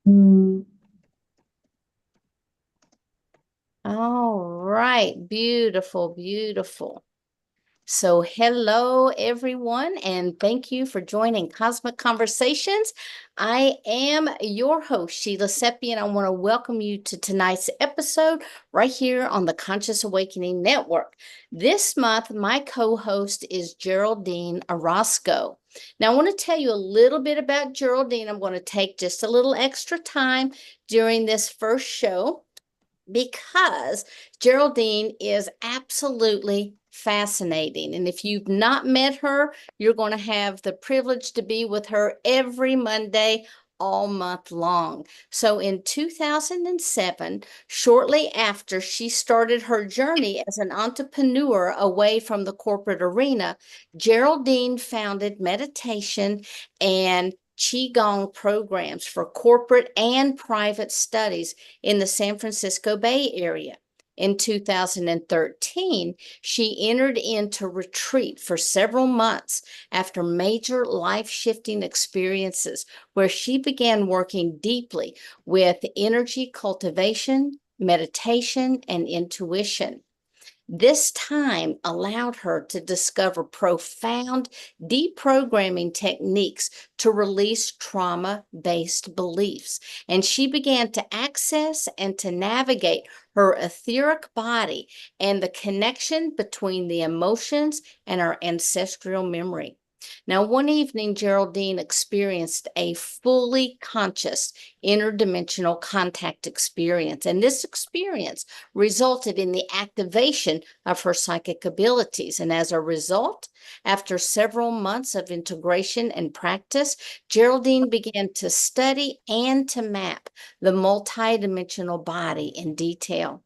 Mm. All right, beautiful, beautiful. So, hello everyone, and thank you for joining Cosmic Conversations. I am your host, Sheila Seppi, and I want to welcome you to tonight's episode right here on the Conscious Awakening Network. This month, my co-host is Geraldine Orozco. Now, I want to tell you a little bit about Geraldine. I'm going to take just a little extra time during this first show because Geraldine is absolutely fascinating. And if you've not met her, you're going to have the privilege to be with her every Monday all month long. So in 2007, shortly after she started her journey as an entrepreneur away from the corporate arena, Geraldine founded meditation and Qigong programs for corporate and private studies in the San Francisco Bay Area. In 2013, she entered into retreat for several months after major life shifting experiences, where she began working deeply with energy cultivation, meditation, and intuition. This time allowed her to discover profound deprogramming techniques to release trauma based beliefs. And she began to access and to navigate her etheric body and the connection between the emotions and our ancestral memory. Now, one evening, Geraldine experienced a fully conscious interdimensional contact experience. And this experience resulted in the activation of her psychic abilities. And as a result, after several months of integration and practice, Geraldine began to study and to map the multidimensional body in detail.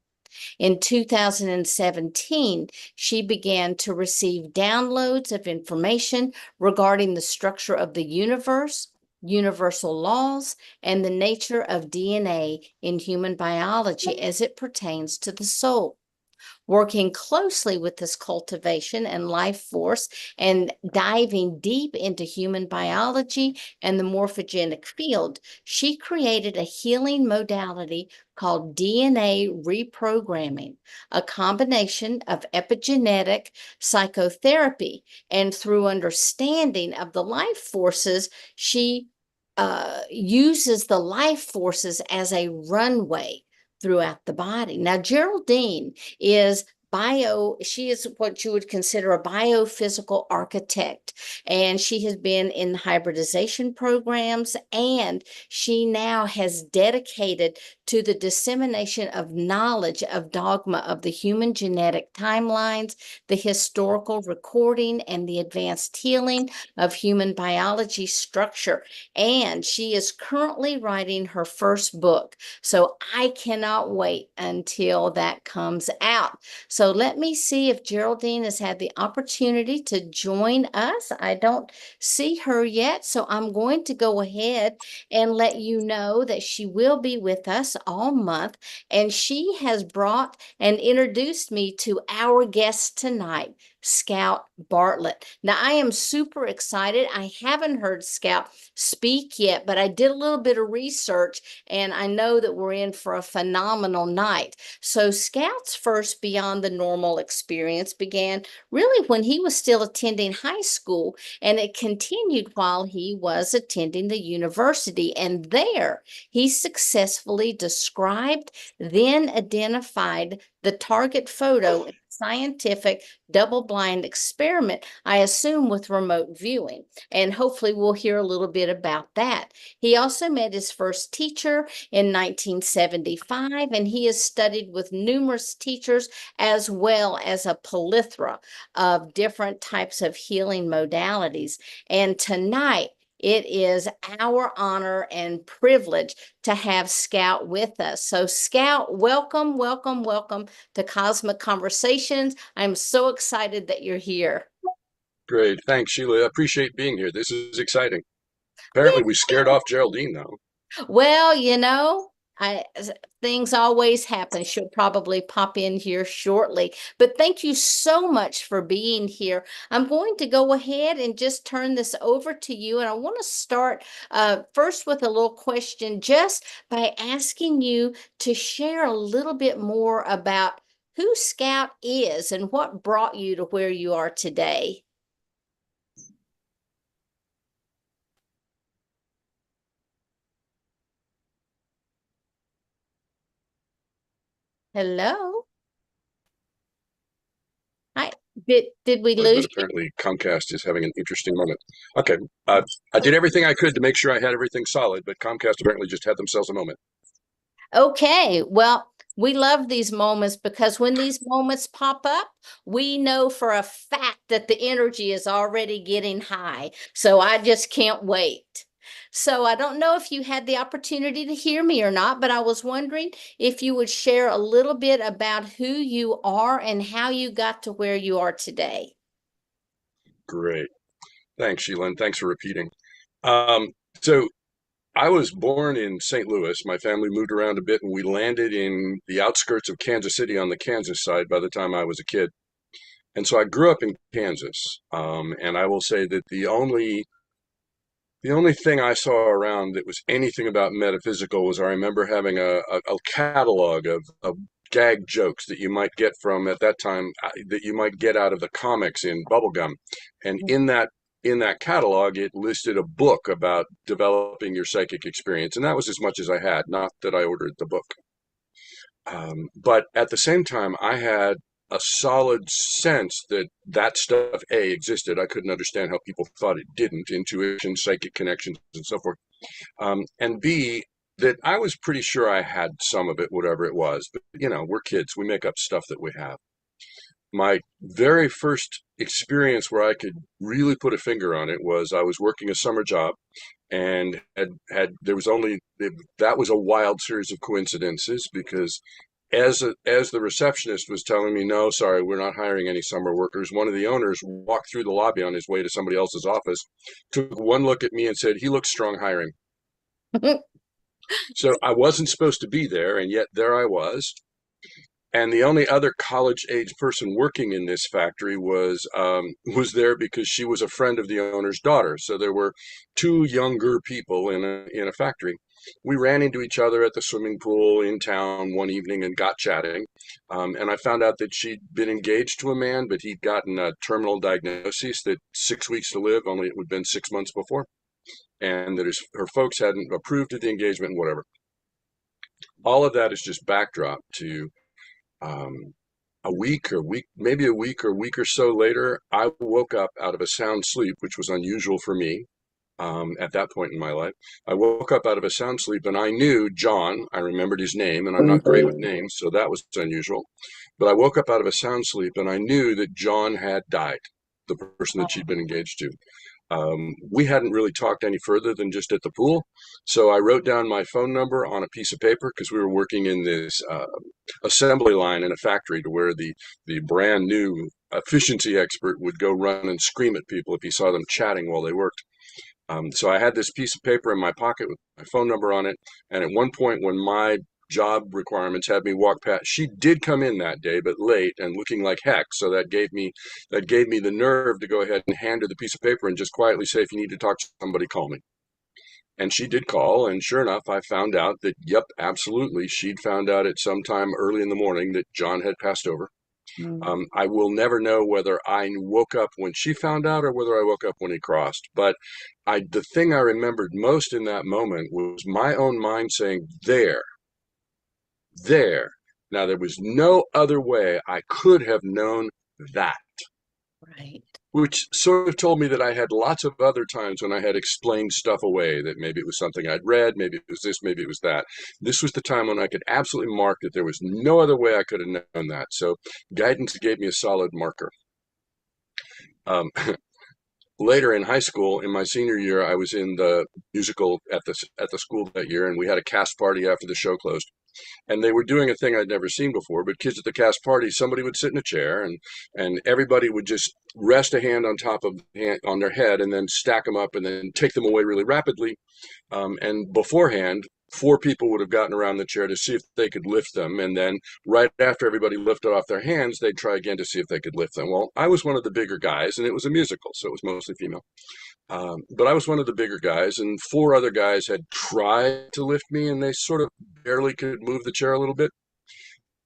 In 2017, she began to receive downloads of information regarding the structure of the universe, universal laws, and the nature of DNA in human biology as it pertains to the soul. Working closely with this cultivation and life force and diving deep into human biology and the morphogenic field, she created a healing modality called DNA reprogramming, a combination of epigenetic psychotherapy. And through understanding of the life forces, she uses the life forces as a runway throughout the body. Now, Geraldine is she is what you would consider a biophysical architect, and she has been in hybridization programs, and she now has dedicated to the dissemination of knowledge of dogma of the human genetic timelines, the historical recording, and the advanced healing of human biology structure. And she is currently writing her first book. So I cannot wait until that comes out. So let me see if Geraldine has had the opportunity to join us. I don't see her yet, so I'm going to go ahead and let you know that she will be with us all month. And she has brought and introduced me to our guest tonight, Scout Bartlett. Now, I am super excited. I haven't heard Scout speak yet, but I did a little bit of research and I know that we're in for a phenomenal night. So, Scout's first Beyond the Normal experience began really when he was still attending high school, and it continued while he was attending the university. And there he successfully described, then identified the target photo in a scientific double-blind experiment, I assume with remote viewing. And hopefully we'll hear a little bit about that. He also met his first teacher in 1975, and he has studied with numerous teachers as well as a plethora of different types of healing modalities. And tonight, it is our honor and privilege to have Scout with us. So, Scout, welcome, welcome, welcome to Cosmic Conversations. I'm so excited that you're here. Great. Thanks, Sheila. I appreciate being here. This is exciting. Yeah. Apparently, we scared off Geraldine, though. Well, you know, I things always happen. She'll probably pop in here shortly. But thank you so much for being here. I'm going to go ahead and just turn this over to you. And I want to start first with a little question, just by asking you to share a little bit more about who Scout is and what brought you to where you are today. Hello. Hi. Did we But lose you? apparently Comcast is having an interesting moment. Okay, I did everything I could to make sure I had everything solid, but Comcast apparently just had themselves a moment. Okay, well, we love these moments because when these moments pop up, we know for a fact that the energy is already getting high. So I just can't wait. So I don't know if you had the opportunity to hear me or not, but I was wondering if you would share a little bit about who you are and how you got to where you are today. Great. Thanks, Sheila, and thanks for repeating. Um, so I was born in St. Louis. My family moved around a bit, and we landed in the outskirts of Kansas City on the Kansas side by the time I was a kid. And so I grew up in Kansas. And I will say that the only thing I saw around that was anything about metaphysical was I remember having a catalog of gag jokes that you might get from at that time that you might get out of the comics in bubblegum. And in that catalog, it listed a book about developing your psychic experience. And that was as much as I had, not that I ordered the book. But at the same time, I had a solid sense that that stuff A existed. I couldn't understand how people thought it didn't, intuition, psychic connections, and so forth. And B, that I was pretty sure I had some of it, whatever it was. But, we're kids. We make up stuff that we have. My very first experience where I could really put a finger on it was I was working a summer job and had there was only that was a wild series of coincidences because as the receptionist was telling me, no, sorry, we're not hiring any summer workers, one of the owners walked through the lobby on his way to somebody else's office, took one look at me and said, he looks strong hiring. So I wasn't supposed to be there, and yet there I was. And the only other college age person working in this factory was there because she was a friend of the owner's daughter. So there were two younger people in a factory. We ran into each other at the swimming pool in town one evening and got chatting. And I found out that she'd been engaged to a man, but he'd gotten a terminal diagnosis that 6 weeks to live, only it would have been 6 months before, and that her folks hadn't approved of the engagement and whatever. All of that is just backdrop to um, maybe a week or so later, I woke up out of a sound sleep, which was unusual for me at that point in my life. I woke up out of a sound sleep and I knew John. I remembered his name, and I'm not great with names, so that was unusual. But I woke up out of a sound sleep and I knew that John had died, the person that she'd been engaged to. We hadn't really talked any further than just at the pool. So I wrote down my phone number on a piece of paper because we were working in this assembly line in a factory to where the brand new efficiency expert would go run and scream at people if he saw them chatting while they worked. So I had this piece of paper in my pocket with my phone number on it. And at one point, when my job requirements had me walk past, she did come in that day, but late and looking like heck. So that gave me the nerve to go ahead and hand her the piece of paper and just quietly say, if you need to talk to somebody, call me. And she did call, and sure enough, I found out that, yep, absolutely, she'd found out at some time early in the morning that John had passed over. Mm. I will never know whether I woke up when she found out or whether I woke up when he crossed. But the thing I remembered most in that moment was my own mind saying, there. Now, there was no other way I could have known that, Right. which sort of told me that I had lots of other times when I had explained stuff away, that maybe it was something I'd read, maybe it was this, maybe it was that. This was the time when I could absolutely mark that there was no other way I could have known that. So guidance gave me a solid marker. Um, Later in high school, in my senior year, I was in the musical at the school that year, and we had a cast party after the show closed. And they were doing a thing I'd never seen before. But kids at the cast party, somebody would sit in a chair, and everybody would just rest a hand on top of on their head, and then stack them up, and then take them away really rapidly. And beforehand, 4 people would have gotten around the chair to see if they could lift them. And then right after everybody lifted off their hands, they'd try again to see if they could lift them. Well, I was one of the bigger guys, and it was a musical, so it was mostly female. But I was one of the bigger guys, and 4 other guys had tried to lift me, and they sort of barely could move the chair a little bit.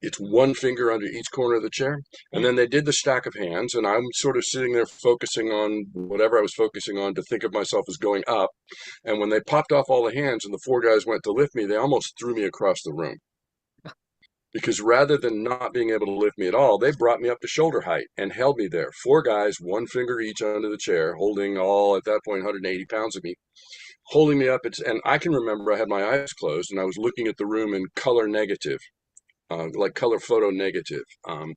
It's one finger under each corner of the chair. And then they did the stack of hands, and I'm sort of sitting there focusing on whatever I was focusing on to think of myself as going up. And when they popped off all the hands and the 4 guys went to lift me, they almost threw me across the room. Because rather than not being able to lift me at all, they brought me up to shoulder height and held me there. 4 guys, one finger each under the chair, holding all, at that point, 180 pounds of me, holding me up. And I can remember I had my eyes closed and I was looking at the room in color negative. Like color photo negative. And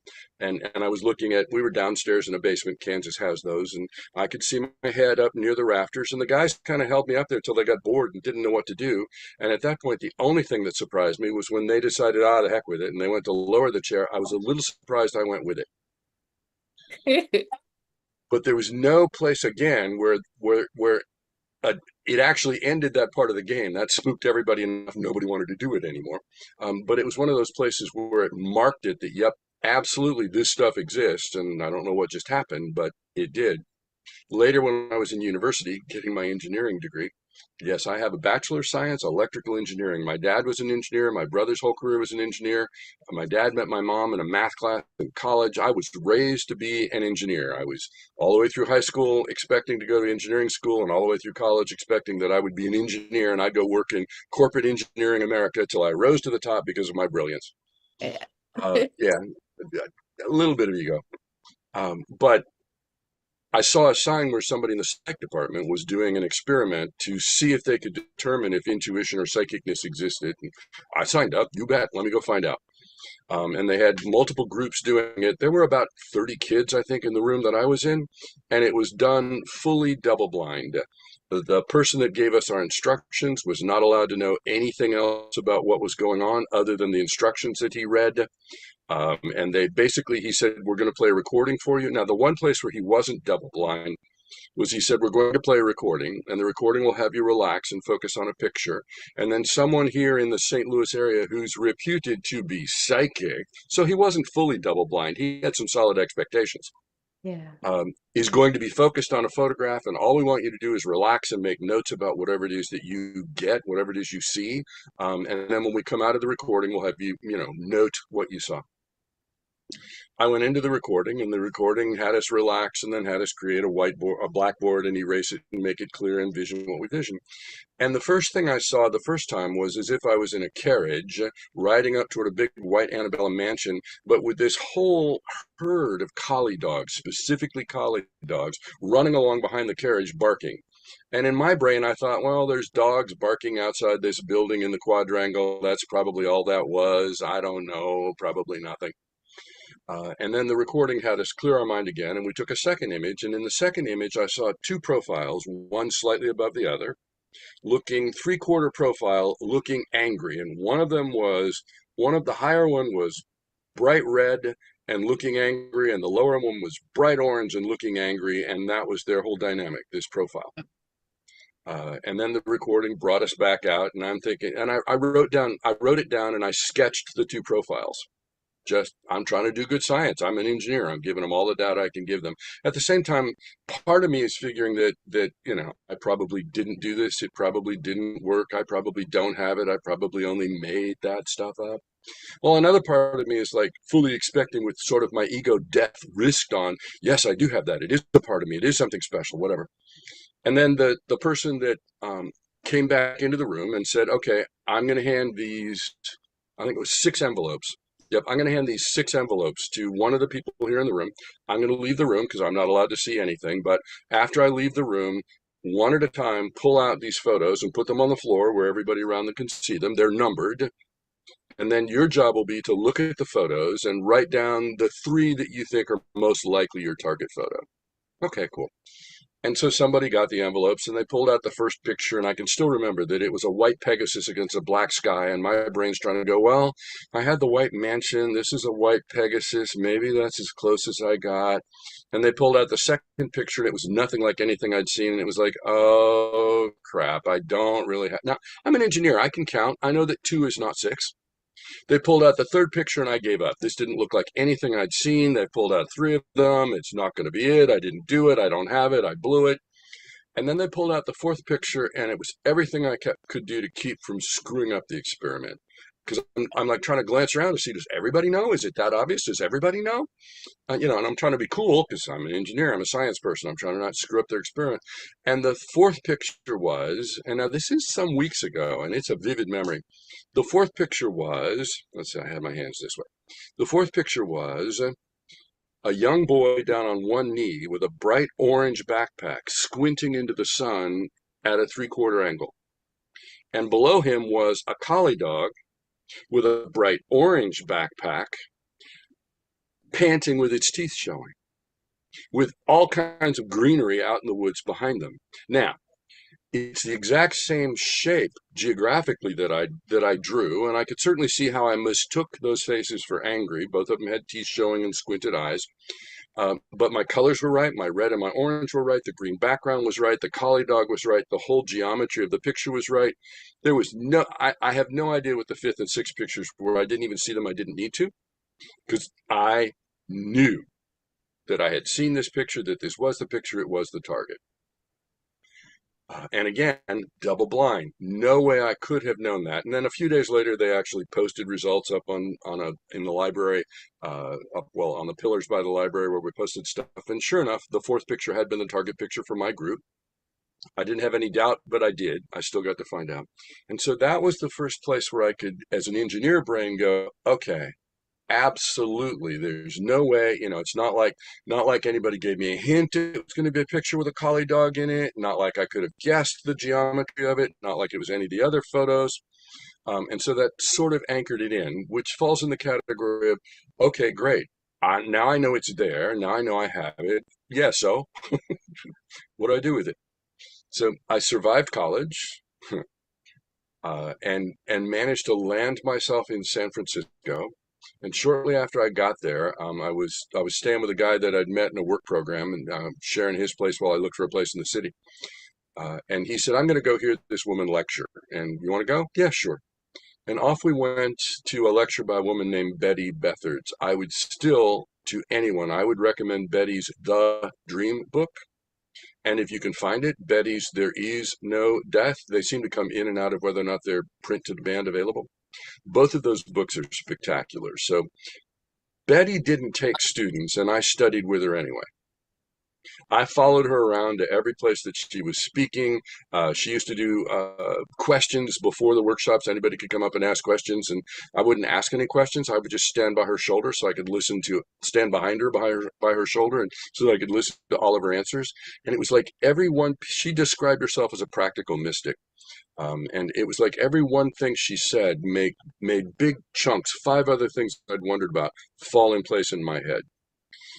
I was looking at, we were downstairs in a basement, Kansas has those, and I could see my head up near the rafters, and the guys kind of held me up there till they got bored and didn't know what to do. And at that point, the only thing that surprised me was when they decided, the heck with it, and they went to lower the chair. I was a little surprised I went with it. But there was no place again where it actually ended that part of the game. That spooked everybody enough. Nobody wanted to do it anymore. But it was one of those places where it marked it that, yep, absolutely, this stuff exists. And I don't know what just happened, but it did. Later, when I was in university getting my engineering degree, yes, I have a Bachelor of Science, Electrical Engineering. My dad was an engineer. My brother's whole career was an engineer. My dad met my mom in a math class in college. I was raised to be an engineer. I was all the way through high school expecting to go to engineering school, and all the way through college expecting that I would be an engineer and I'd go work in corporate engineering America till I rose to the top because of my brilliance. Yeah, a little bit of ego. But I saw a sign where somebody in the psych department was doing an experiment to see if they could determine if intuition or psychicness existed. And I signed up. You bet. Let me go find out. And they had multiple groups doing it. There were about 30 kids, I think, in the room that I was in, and it was done fully double blind. The person that gave us our instructions was not allowed to know anything else about what was going on other than the instructions that he read. And he said, we're going to play a recording for you. Now, the one place where he wasn't double blind was he said, we're going to play a recording, and the recording will have you relax and focus on a picture. And then someone here in the St. Louis area who's reputed to be psychic, so he wasn't fully double blind. He had some solid expectations. Yeah. Is going to be focused on a photograph, and all we want you to do is relax and make notes about whatever it is that you get, whatever it is you see. And then when we come out of the recording, we'll have you, note what you saw. I went into the recording, and the recording had us relax and then had us create a blackboard, and erase it and make it clear and vision what we vision. And the first thing I saw the first time was as if I was in a carriage riding up toward a big white antebellum mansion, but with this whole herd of collie dogs, specifically collie dogs, running along behind the carriage barking. And in my brain, I thought, well, there's dogs barking outside this building in the quadrangle. That's probably all that was. I don't know, probably nothing. And then the recording had us clear our mind again, and we took a second image. And in the second image, I saw 2 profiles, one slightly above the other, looking 3/4 profile, looking angry. And one of the higher one was bright red and looking angry, and the lower one was bright orange and looking angry. And that was their whole dynamic, this profile. And then the recording brought us back out, and I'm thinking, and I wrote it down, and I sketched the 2 profiles. I'm trying to do good science. I'm an engineer. I'm giving them all the data I can give them. At the same time, part of me is figuring that I probably didn't do this. It probably didn't work. I probably don't have it. I probably only made that stuff up. Well, another part of me is like fully expecting, with sort of my ego death risked on, yes, I do have that. It is a part of me. It is something special, whatever. And then the person that came back into the room and said, okay, I'm going to hand these, I think it was 6 envelopes. Yep, I'm going to hand these 6 envelopes to one of the people here in the room. I'm going to leave the room because I'm not allowed to see anything. But after I leave the room, one at a time, pull out these photos and put them on the floor where everybody around them can see them. They're numbered. And then your job will be to look at the photos and write down the 3 that you think are most likely your target photo. Okay, cool. And so somebody got the envelopes and they pulled out the first picture, and I can still remember that it was a white Pegasus against a black sky, and my brain's trying to go, well, I had the white mansion, this is a white Pegasus, maybe that's as close as I got. And they pulled out the second picture, and it was nothing like anything I'd seen, and it was like, oh crap, I don't really have. Now, I'm an engineer, I can count, I know that two is not six. They pulled out the third picture and I gave up. This didn't look like anything I'd seen. They pulled out three of them. It's not going to be it. I didn't do it. I don't have it. I blew it. And then they pulled out the fourth picture, and it was everything I could do to keep from screwing up the experiment. Because I'm like trying to glance around to see, does everybody know? Is it that obvious? Does everybody know? And I'm trying to be cool because I'm an engineer, I'm a science person. I'm trying to not screw up their experiment. And the fourth picture was, and now this is some weeks ago, and it's a vivid memory. The fourth picture was, let's see, I have my hands this way. The fourth picture was a young boy down on one knee with a bright orange backpack squinting into the sun at a three-quarter angle. And below him was a collie dog with a bright orange backpack panting with its teeth showing, with all kinds of greenery out in the woods behind them. Now, it's the exact same shape geographically that I drew, and I could certainly see how I mistook those faces for angry. Both of them had teeth showing and squinted eyes. But my colors were right. My red and my orange were right. The green background was right. The collie dog was right. The whole geometry of the picture was right. There was no, I have no idea what the fifth and sixth pictures were. I didn't even see them. I didn't need to, because I knew that I had seen this picture, that this was the picture, it was the target. And again, double blind. No way I could have known that. And then a few days later, they actually posted results up in the library, on the pillars by the library where we posted stuff. And sure enough, the fourth picture had been the target picture for my group. I didn't have any doubt, but I did. I still got to find out. And so that was the first place where I could, as an engineer brain, go, okay, absolutely. There's no way, it's not like anybody gave me a hint it was going to be a picture with a collie dog in it, not like I could have guessed the geometry of it, not like it was any of the other photos. And so that sort of anchored it in, which falls in the category of, okay, great. Now I know it's there. Now I know I have it. Yeah, so what do I do with it? So I survived college. And managed to land myself in San Francisco. And shortly after I got there, I was staying with a guy that I'd met in a work program, and sharing his place while I looked for a place in the city. And he said, "I'm going to go hear this woman lecture. And you want to go?" "Yeah, sure." And off we went to a lecture by a woman named Betty Bethards. I would still, to anyone, I would recommend Betty's The Dream book. And if you can find it, Betty's There Is No Death. They seem to come in and out of whether or not they're print to demand available. Both of those books are spectacular. So Betty didn't take students, and I studied with her anyway. I followed her around to every place that she was speaking. She used to do questions before the workshops. Anybody could come up and ask questions, and I wouldn't ask any questions. I would just stand by her shoulder so I could stand behind her, by her shoulder, and so that I could listen to all of her answers. And it was like she described herself as a practical mystic. And it was like every one thing she said made big chunks, five other things I'd wondered about, fall in place in my head.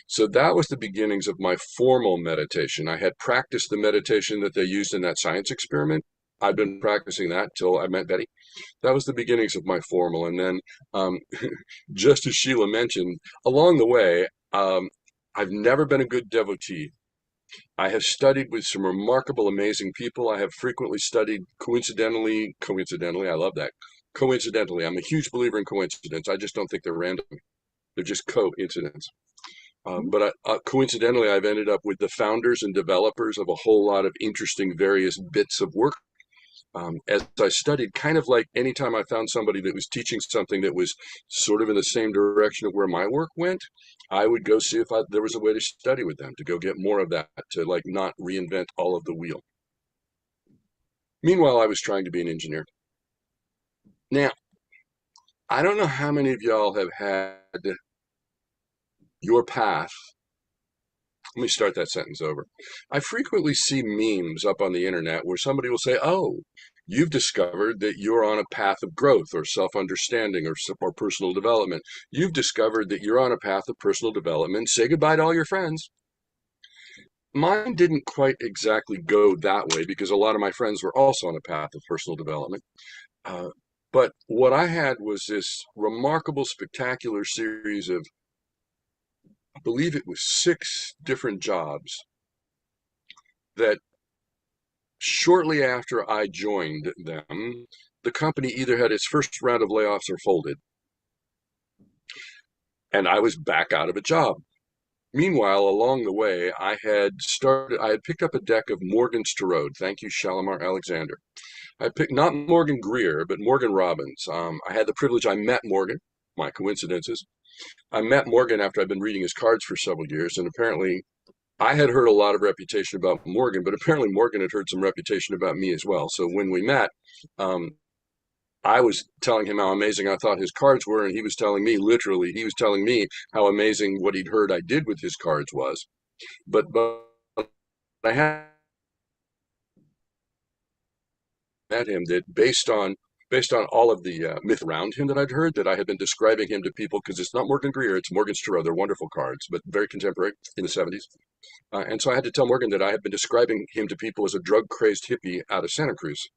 So that was the beginnings of my formal meditation. I had practiced the meditation that they used in that science experiment. I'd been practicing that till I met Betty. That was the beginnings of my formal. And then, just as Sheila mentioned, along the way, I've never been a good devotee. I have studied with some remarkable, amazing people. I have frequently studied coincidentally, I love that. Coincidentally, I'm a huge believer in coincidence. I just don't think they're random. They're just coincidence. But coincidentally, I've ended up with the founders and developers of a whole lot of interesting various bits of work. As I studied, kind of like anytime I found somebody that was teaching something that was sort of in the same direction of where my work went, I would go see if there was a way to study with them, to go get more of that, to like not reinvent all of the wheel. Meanwhile, I was trying to be an engineer. Now, I don't know how many of y'all have had your path. Let me start that sentence over. I frequently see memes up on the internet where somebody will say, "Oh, you've discovered that you're on a path of growth or self-understanding or personal development. You've discovered that you're on a path of personal development. Say goodbye to all your friends." Mine didn't quite exactly go that way because a lot of my friends were also on a path of personal development. Uh, but what I had was this remarkable, spectacular series of, I believe it was 6 different jobs that shortly after I joined them, the company either had its first round of layoffs or folded, and I was back out of a job. Meanwhile, along the way, I had picked up a deck of Morgan's Tarot. Thank you, Shalimar Alexander. I picked not Morgan Greer, but Morgan Robbins. I had the privilege, I met Morgan, my coincidences. I met Morgan after I'd been reading his cards for several years, and apparently I had heard a lot of reputation about Morgan, but apparently Morgan had heard some reputation about me as well. So when we met, um, I was telling him how amazing I thought his cards were, and he was telling me, literally, he was telling me how amazing what he'd heard I did with his cards was. But I had met him that based on all of the myth around him that I'd heard, that I had been describing him to people, because it's not Morgan Greer, it's Morgan's Tarot. They're wonderful cards, but very contemporary in the 70s. And so I had to tell Morgan that I had been describing him to people as a drug-crazed hippie out of Santa Cruz.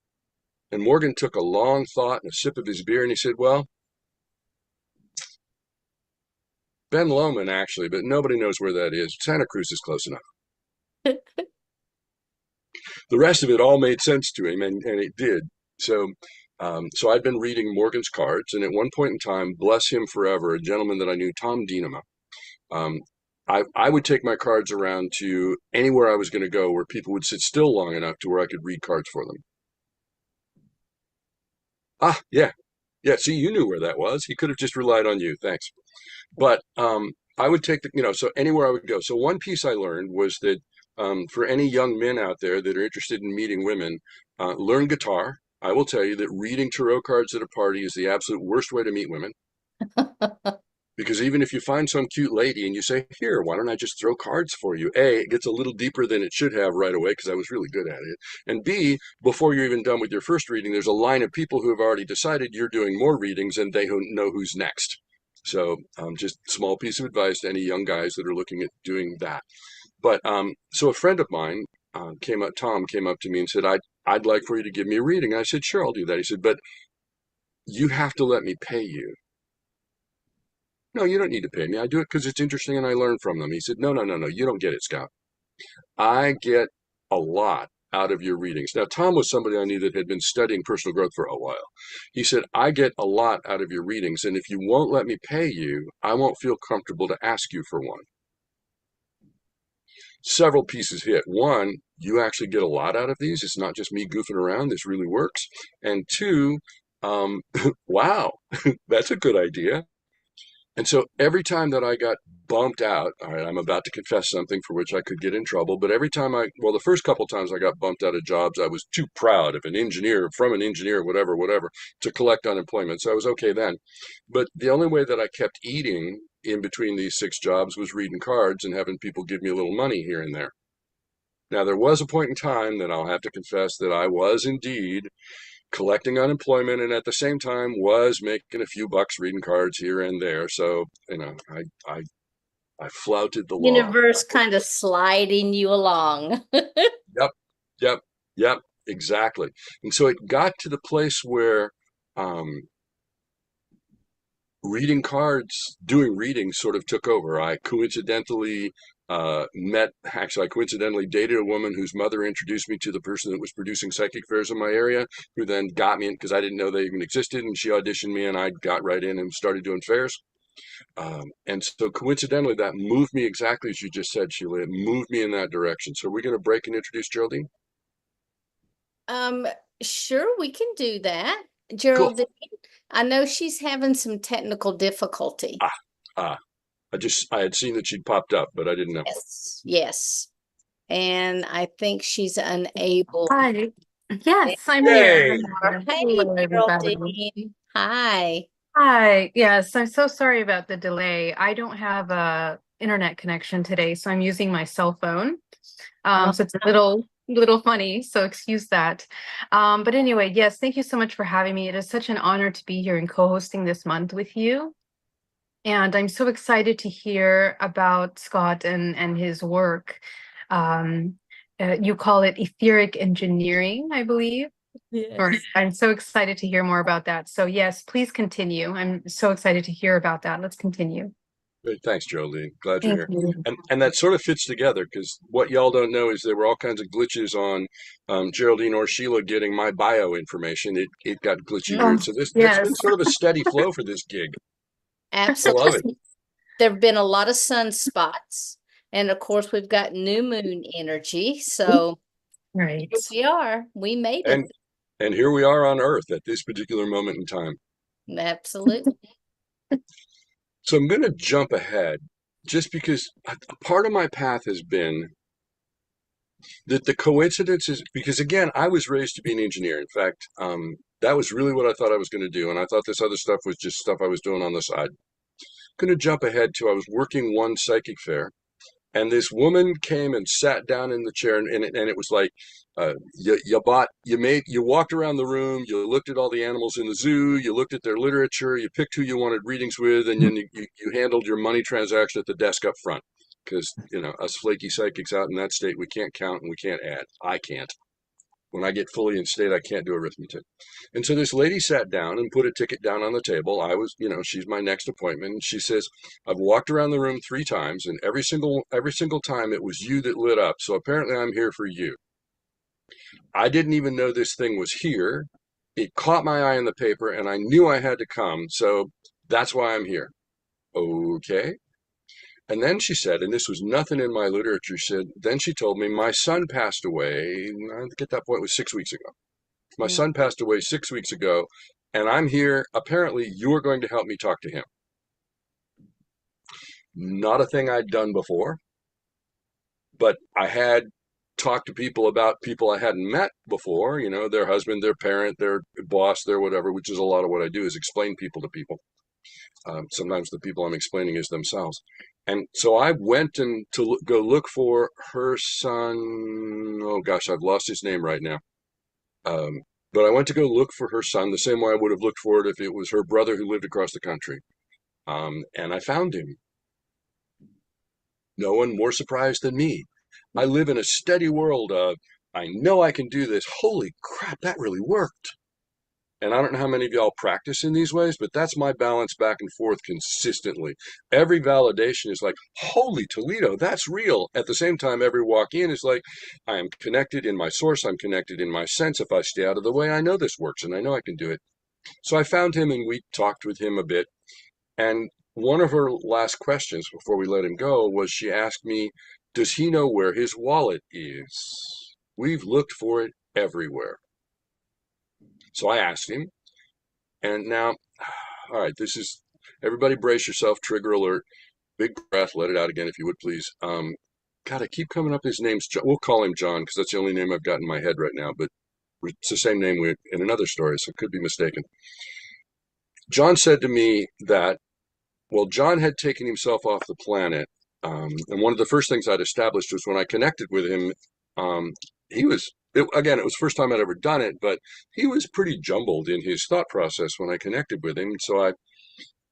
And Morgan took a long thought and a sip of his beer, and he said, well, Ben Lomond, actually, but nobody knows where that is. Santa Cruz is close enough. The rest of it all made sense to him, and it did. So I'd been reading Morgan's cards, and at one point in time, bless him forever, a gentleman that I knew, Tom Dienema, um, I would take my cards around to anywhere I was going to go where people would sit still long enough to where I could read cards for them. Ah, yeah. Yeah, see, you knew where that was. He could have just relied on you. Thanks. But I would take so anywhere I would go. So one piece I learned was that for any young men out there that are interested in meeting women, learn guitar. I will tell you that reading tarot cards at a party is the absolute worst way to meet women. Because even if you find some cute lady and you say, here, why don't I just throw cards for you? A, it gets a little deeper than it should have right away because I was really good at it. And B, before you're even done with your first reading, there's a line of people who have already decided you're doing more readings and they know who's next. So just small piece of advice to any young guys that are looking at doing that. But so a friend of mine Tom came up to me and said, I'd like for you to give me a reading. I said, sure, I'll do that. He said, but you have to let me pay you. No, you don't need to pay me. I do it because it's interesting and I learn from them. He said, no, no, no, no, you don't get it, Scout. I get a lot out of your readings. Now, Tom was somebody I knew that had been studying personal growth for a while. He said, I get a lot out of your readings, and if you won't let me pay you, I won't feel comfortable to ask you for one. Several pieces hit. One, you actually get a lot out of these. It's not just me goofing around. This really works. And two, wow, that's a good idea. And so every time that I got bumped out, all right, I'm about to confess something for which I could get in trouble, but every time the first couple times I got bumped out of jobs, I was too proud of an engineer, from an engineer, whatever, whatever, to collect unemployment. So I was okay then. But the only way that I kept eating in between these 6 jobs was reading cards and having people give me a little money here and there. Now, there was a point in time that I'll have to confess that I was indeed collecting unemployment and at the same time was making a few bucks reading cards here and there. So, I flouted the law. Universe kind of sliding you along. Yep, yep, yep, exactly. And so it got to the place where um, reading cards, doing readings sort of took over. I coincidentally dated a woman whose mother introduced me to the person that was producing psychic fairs in my area, who then got me in because I didn't know they even existed, and she auditioned me, and I got right in and started doing fairs. And so coincidentally, that moved me exactly as you just said, Sheila. It moved me in that direction. So we're going to break and introduce Geraldine? Um, sure, we can do that. Cool. Geraldine, I know she's having some technical difficulty. Ah, ah. I had seen that she'd popped up, but I didn't know. Yes, yes. And I think she's unable. Hi. Yes, I'm here. Hey, Hey, Hello, everybody. Geraldine. Hi. Hi. Yes, I'm so sorry about the delay. I don't have a internet connection today, so I'm using my cell phone. So it's a little funny, so excuse that. But anyway, yes, thank you so much for having me. It is such an honor to be here and co-hosting this month with you. And I'm so excited to hear about Scott and his work. You call it etheric engineering, I believe. Or Yes. I'm so excited to hear more about that. So yes, please continue. I'm so excited to hear about that. Let's continue. Great. Thanks, Geraldine. Glad you're Thank here. you. And that sort of fits together because what y'all don't know is there were all kinds of glitches on Geraldine or Sheila getting my bio information. It got glitchy Mm, weird. Oh, So that's been yes. sort of a steady flow for this gig. I love it. absolutely. There have been a lot of sunspots. And of course, we've got new moon energy. So Right. here we are. We made it. And and here we are on Earth at this particular moment in time. Absolutely. So I'm going to jump ahead just because a part of my path has been that the coincidence is because again, I was raised to be an engineer. In fact, that was really what I thought I was going to do, and I thought this other stuff was just stuff I was doing on the side. Going to jump ahead to I was working one psychic fair, and this woman came and sat down in the chair, and it was like you walked around the room, you looked at all the animals in the zoo, you looked at their literature, you picked who you wanted readings with, and then you handled your money transaction at the desk up front. Because us flaky psychics out in that state, we can't count and we can't add. I can't. When I get fully in state, I can't do arithmetic. And so this lady sat down and put a ticket down on the table. I was, she's my next appointment. And she says, I've walked around the room 3 times, and every single time it was you that lit up. So apparently I'm here for you. I didn't even know this thing was here. It caught my eye in the paper, and I knew I had to come. So that's why I'm here. Okay. And then she said, and this was nothing in my literature, then she told me my son passed away. I think at that point it was 6 weeks ago. My Mm, son passed away 6 weeks ago, and I'm here. Apparently, you're going to help me talk to him. Not a thing I'd done before, but I had talked to people about people I hadn't met before, their husband, their parent, their boss, their whatever, which is a lot of what I do is explain people to people. Sometimes the people I'm explaining is themselves. And so I went and go look for her son. Oh gosh, I've lost his name right now. But I went to go look for her son the same way I would have looked for it if it was her brother who lived across the country. And I found him. No one more surprised than me. I live in a steady world of, I know I can do this. Holy crap, that really worked. And I don't know how many of y'all practice in these ways, but that's my balance back and forth consistently. Every validation is like, holy Toledo, that's real. At the same time, every walk in is like, I am connected in my source. I'm connected in my sense. If I stay out of the way, I know this works and I know I can do it. So I found him and we talked with him a bit. And one of her last questions before we let him go was she asked me, does he know where his wallet is? We've looked for it everywhere. So I asked him, and now, all right, this is everybody brace yourself, trigger alert, big breath, let it out again if you would please. God, I keep coming up, his name's John. We'll call him John because that's the only name I've got in my head right now, but it's the same name in another story, so it could be mistaken. John said to me that, well, John had taken himself off the planet. And one of the first things I'd established was when I connected with him, he was, again, it was the first time I'd ever done it, but he was pretty jumbled in his thought process when I connected with him. So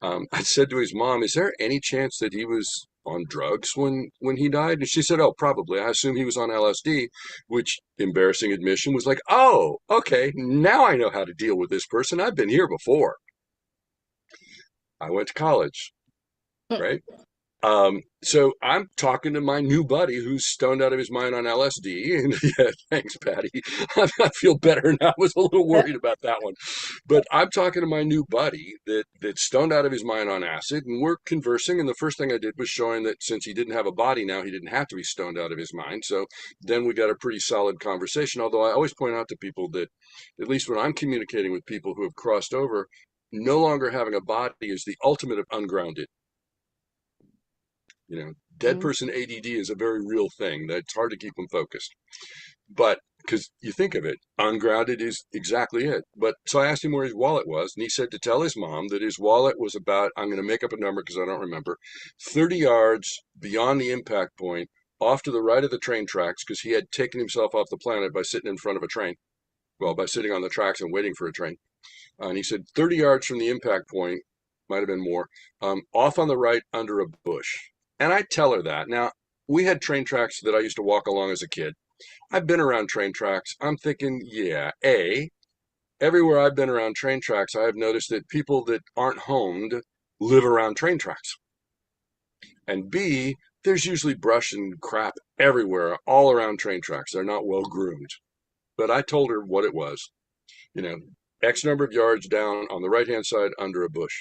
I said to his mom, is there any chance that he was on drugs when he died? And she said, oh, probably. I assume he was on LSD, which, embarrassing admission, was like, oh, okay, now I know how to deal with this person. I've been here before. I went to college, right? So I'm talking to my new buddy who's stoned out of his mind on LSD. And yeah, thanks, Patty. I feel better now. I was a little worried about that one. But I'm talking to my new buddy that's stoned out of his mind on acid, and we're conversing. And the first thing I did was showing that since he didn't have a body now, he didn't have to be stoned out of his mind. So then we got a pretty solid conversation. Although I always point out to people that, at least when I'm communicating with people who have crossed over, no longer having a body is the ultimate of ungrounded. Dead person ADD is a very real thing. That's hard to keep them focused. But because you think of it, ungrounded is exactly it. But so I asked him where his wallet was, and he said to tell his mom that his wallet was about, I'm going to make up a number because I don't remember, 30 yards beyond the impact point, off to the right of the train tracks, because he had taken himself off the planet by sitting in front of a train. Well, by sitting on the tracks and waiting for a train. And he said 30 yards from the impact point, might have been more, off on the right under a bush. And I tell her that. Now, we had train tracks that I used to walk along as a kid. I've been around train tracks. I'm thinking, yeah, everywhere I've been around train tracks, I have noticed that people that aren't homed live around train tracks. And B, there's usually brush and crap everywhere, all around train tracks. They're not well groomed. But I told her what it was. You know, X number of yards down on the right-hand side under a bush.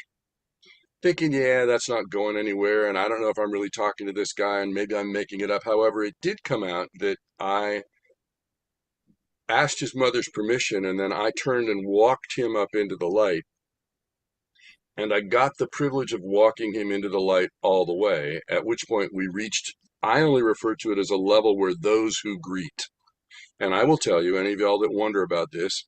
Thinking, yeah, that's not going anywhere, and I don't know if I'm really talking to this guy, and maybe I'm making it up. However, it did come out that I asked his mother's permission, and then I turned and walked him up into the light. And I got the privilege of walking him into the light all the way, at which point we reached, I only refer to it as a level where those who greet. And I will tell you, any of y'all that wonder about this,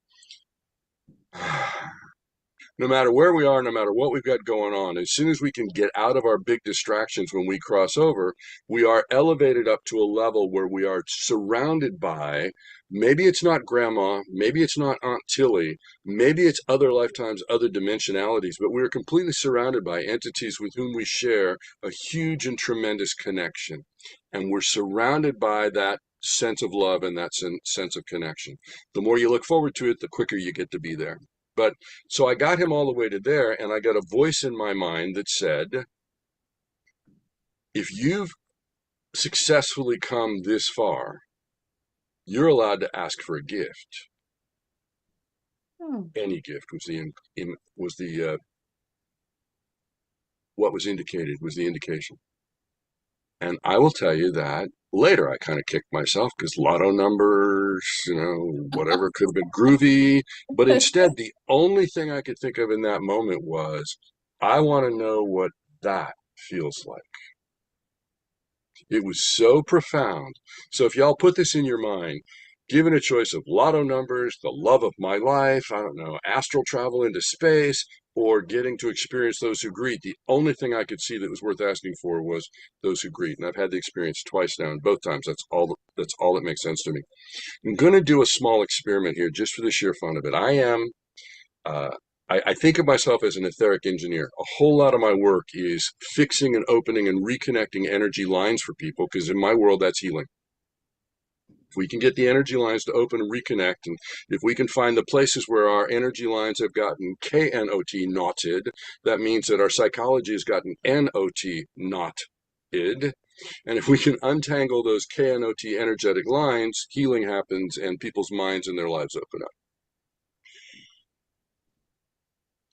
no matter where we are, no matter what we've got going on, as soon as we can get out of our big distractions when we cross over, we are elevated up to a level where we are surrounded by, maybe it's not grandma, maybe it's not Aunt Tilly, maybe it's other lifetimes, other dimensionalities, but we are completely surrounded by entities with whom we share a huge and tremendous connection. And we're surrounded by that sense of love and that sense of connection. The more you look forward to it, the quicker you get to be there. But so I got him all the way to there, and I got a voice in my mind that said, if you've successfully come this far, you're allowed to ask for a gift. Any gift was the what was indicated was the indication. And I will tell you that later I kind of kicked myself because lotto numbers, whatever could have been groovy. But instead, the only thing I could think of in that moment was, I want to know what that feels like. It was so profound. So if y'all put this in your mind, given a choice of lotto numbers, the love of my life, I don't know, astral travel into space, or getting to experience those who greet, the only thing I could see that was worth asking for was those who greet. And I've had the experience twice now, and both times that's all that makes sense to me. I'm going to do a small experiment here just for the sheer fun of it. I think of myself as an etheric engineer. A whole lot of my work is fixing and opening and reconnecting energy lines for people, because in my world, that's healing. If we can get the energy lines to open and reconnect, and if we can find the places where our energy lines have gotten KNOT knotted, that means that our psychology has gotten NOT knotted. And if we can untangle those KNOT energetic lines, healing happens and people's minds and their lives open up.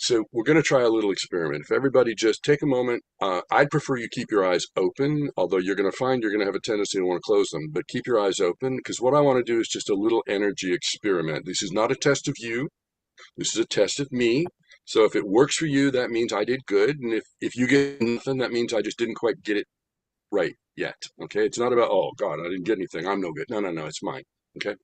So we're going to try a little experiment. If everybody just take a moment, I'd prefer you keep your eyes open, although you're going to find you're going to have a tendency to want to close them, but keep your eyes open, because what I want to do is just a little energy experiment. This is not a test of you. This is a test of me. So if it works for you, that means I did good. And if you get nothing, that means I just didn't quite get it right yet. Okay. It's not about, oh God, I didn't get anything, I'm no good. No, it's mine. Okay.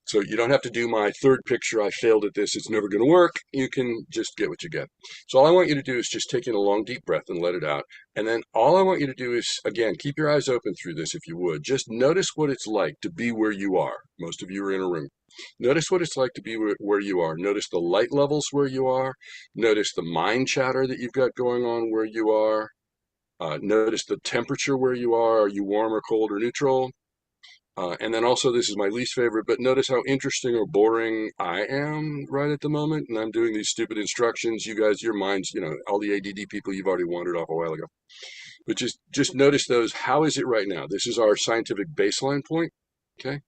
So you don't have to do my third picture, I failed at this, it's never going to work. You can just get what you get. So all I want you to do is just take in a long, deep breath and let it out. And then all I want you to do is, again, keep your eyes open through this if you would. Just notice what it's like to be where you are. Most of you are in a room. Notice what it's like to be where you are. Notice the light levels where you are. Notice the mind chatter that you've got going on where you are. Notice the temperature where you are. Are you warm or cold or neutral? And then also, this is my least favorite, but notice how interesting or boring I am right at the moment. And I'm doing these stupid instructions. You guys, your minds, all the ADD people, you've already wandered off a while ago. But just notice those. How is it right now? This is our scientific baseline point. Okay,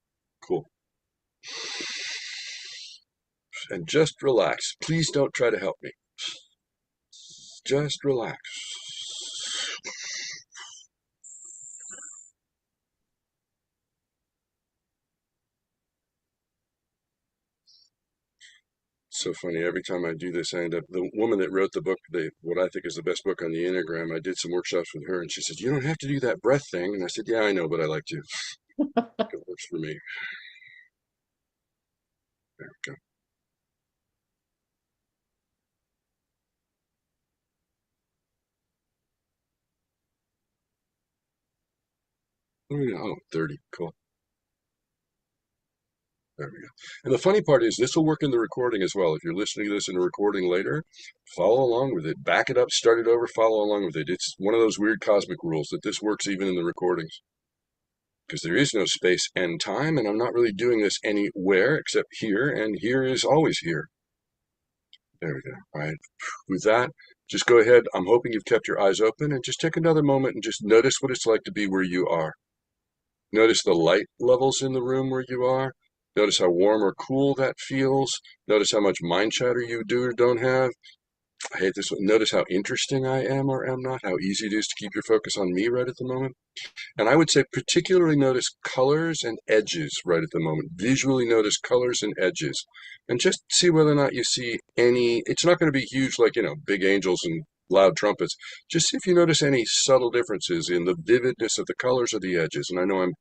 cool. And just relax. Please don't try to help me. Just relax. So funny. Every time I do this, I end up, the woman that wrote the book, what I think is the best book on the Enneagram, I did some workshops with her, and she said, you don't have to do that breath thing. And I said, yeah, I know, but I like to. It works for me. There we go. Oh, 30. Cool. There we go. And the funny part is, this will work in the recording as well. If you're listening to this in a recording later, follow along with it. Back it up, start it over, follow along with it. It's one of those weird cosmic rules that this works even in the recordings. because there is no space and time, and I'm not really doing this anywhere except here, and here is always here. There we go. All right. With that, just go ahead. I'm hoping you've kept your eyes open, and just take another moment and just notice what it's like to be where you are. Notice the light levels in the room where you are. Notice how warm or cool that feels. Notice how much mind chatter you do or don't have. I hate this one. Notice how interesting I am or am not, how easy it is to keep your focus on me right at the moment. And I would say particularly notice colors and edges right at the moment. Visually notice colors and edges. And just see whether or not you see any, it's not going to be huge like, big angels and loud trumpets. Just see if you notice any subtle differences in the vividness of the colors or the edges. And I know I'm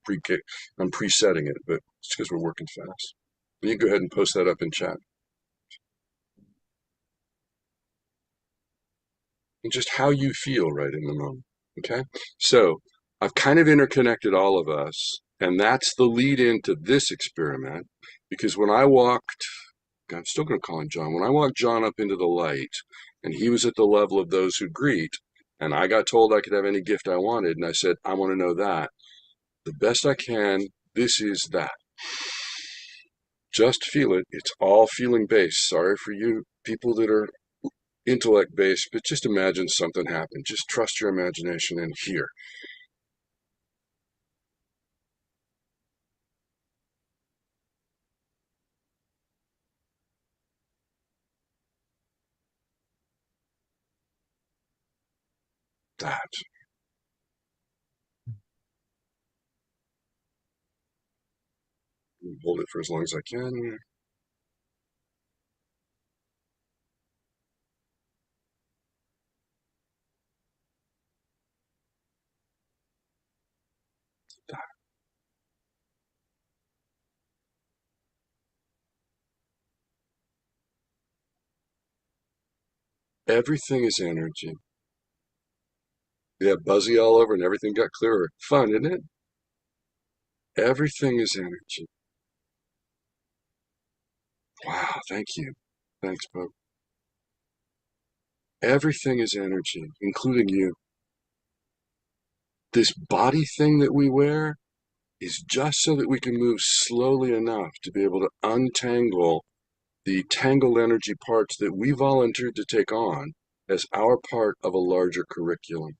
presetting it, but it's because we're working fast. You can go ahead and post that up in chat. And just how you feel right in the moment. Okay? So I've kind of interconnected all of us, and that's the lead into this experiment, because when I walked, I'm still going to call him John, when I walked John up into the light, and he was at the level of those who greet, and I got told I could have any gift I wanted, and I said, I want to know that. The best I can, this is that. Just feel it. It's all feeling based. Sorry for you people that are intellect based, but just imagine something happened. Just trust your imagination and hear. That. Hold it for as long as I can. That. Everything is energy. Yeah, buzzy all over and everything got clearer. Fun, isn't it? Everything is energy. Wow, thank you. Thanks, Bob. Everything is energy, including you. This body thing that we wear is just so that we can move slowly enough to be able to untangle the tangled energy parts that we volunteered to take on as our part of a larger curriculum.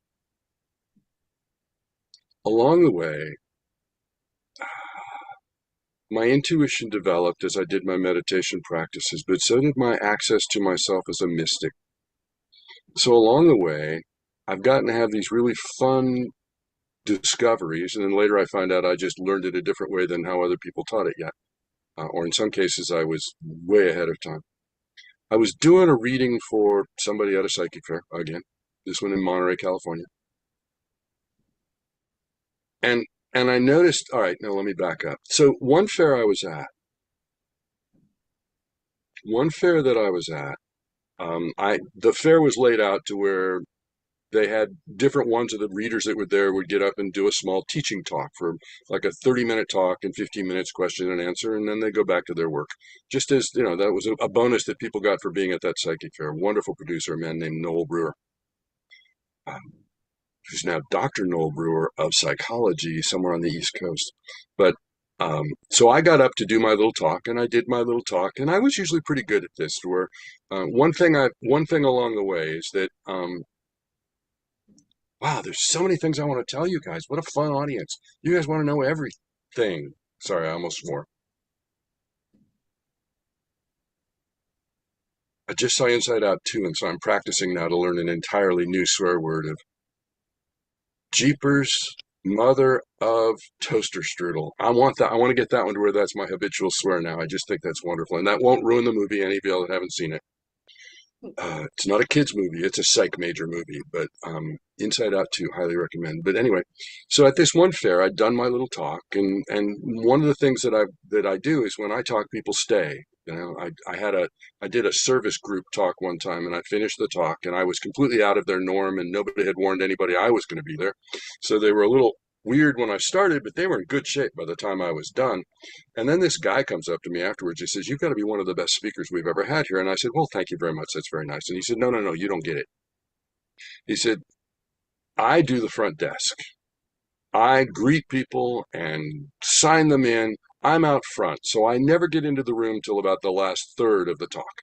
Along the way, my intuition developed as I did my meditation practices, but so did my access to myself as a mystic. So along the way, I've gotten to have these really fun discoveries, and then later I find out I just learned it a different way than how other people taught it yet. Or in some cases, I was way ahead of time. I was doing a reading for somebody at a psychic fair, again, this one in Monterey, California. And I noticed, all right, now let me back up. So one fair that I was at, the fair was laid out to where they had different ones of the readers that were there would get up and do a small teaching talk for like a 30-minute talk and 15 minutes question and answer, and then they go back to their work. Just as, that was a bonus that people got for being at that psychic fair. Wonderful producer, a man named Noel Brewer, who's now Dr. Noel Brewer of psychology somewhere on the East Coast. But so I got up to do my little talk, and I did my little talk, and I was usually pretty good at this. Where one thing along the way is that wow, there's so many things I want to tell you guys. What a fun audience! You guys want to know everything. Sorry, I almost swore. I just saw Inside Out 2, and so I'm practicing now to learn an entirely new swear word of Jeepers, mother of toaster strudel. I want that. I want to get that one to where that's my habitual swear now. I just think that's wonderful. And that won't ruin the movie, any of y'all that haven't seen it. It's not a kid's movie. It's a psych major movie, but Inside Out 2, highly recommend. But anyway, so at this one fair, I'd done my little talk, and one of the things that I do is when I talk, people stay. I did a service group talk one time, and I finished the talk, and I was completely out of their norm, and nobody had warned anybody I was going to be there. So they were a little weird when I started, but they were in good shape by the time I was done. And then this guy comes up to me afterwards. He says, "You've got to be one of the best speakers we've ever had here." And I said, "Well, thank you very much. That's very nice." And he said, No, you don't get it. He said, "I do the front desk. I greet people and sign them in. I'm out front, so I never get into the room till about the last third of the talk.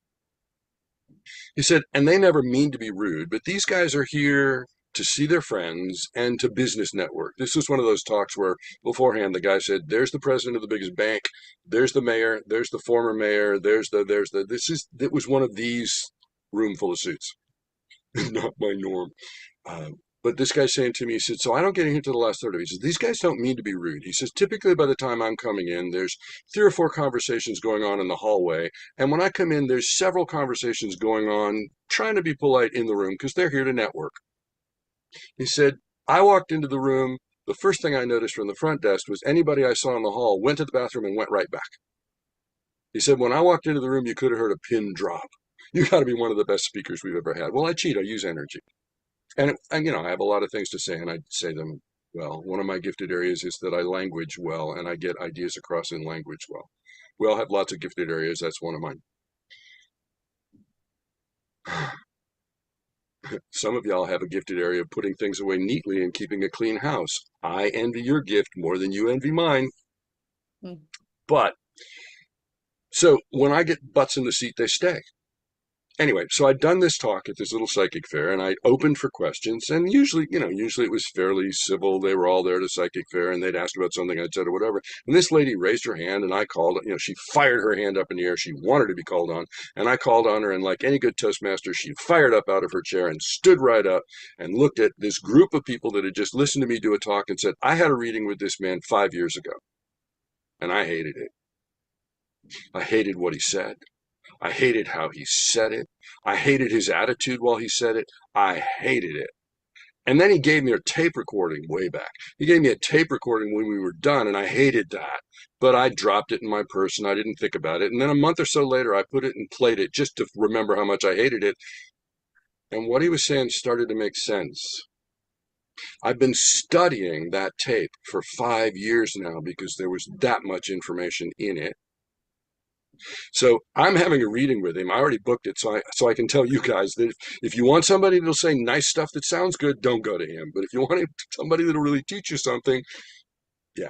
He said, and they never mean to be rude, but these guys are here to see their friends and to business network. This was one of those talks where beforehand the guy said, there's the president of the biggest bank, there's the mayor, there's the former mayor, it was one of these room full of suits. Not my norm. But this guy's saying to me, he said, so I don't get in here to the last third of it. He says, these guys don't mean to be rude. He says, typically by the time I'm coming in, there's 3 or 4 conversations going on in the hallway. And when I come in, there's several conversations going on, trying to be polite in the room because they're here to network. He said, I walked into the room. The first thing I noticed from the front desk was anybody I saw in the hall went to the bathroom and went right back. He said, when I walked into the room, you could have heard a pin drop. You got to be one of the best speakers we've ever had. Well, I cheat. I use energy. And I have a lot of things to say, and I say them well. One of my gifted areas is that I language well, and I get ideas across in language well. We all have lots of gifted areas. That's one of mine. Some of y'all have a gifted area of putting things away neatly and keeping a clean house. I envy your gift more than you envy mine. Mm. But, so when I get butts in the seat, they stay. Anyway, so I'd done this talk at this little psychic fair, and I opened for questions, and usually it was fairly civil. They were all there to psychic fair, and they'd ask about something I'd said or whatever. And this lady raised her hand, and I called, she fired her hand up in the air. She wanted to be called on, and I called on her, and like any good Toastmaster, she fired up out of her chair and stood right up and looked at this group of people that had just listened to me do a talk and said, I had a reading with this man 5 years ago, and I hated it. I hated what he said. I hated how he said it. I hated his attitude while he said it. I hated it. And then he gave me a tape recording way back. He gave me a tape recording when we were done, and I hated that. But I dropped it in my purse, and I didn't think about it. And then a month or so later, I put it and played it just to remember how much I hated it. And what he was saying started to make sense. I've been studying that tape for 5 years now because there was that much information in it. So I'm having a reading with him. I already booked it, so I can tell you guys that if you want somebody that'll say nice stuff that sounds good, don't go to him. But if you want somebody that'll really teach you something, yeah.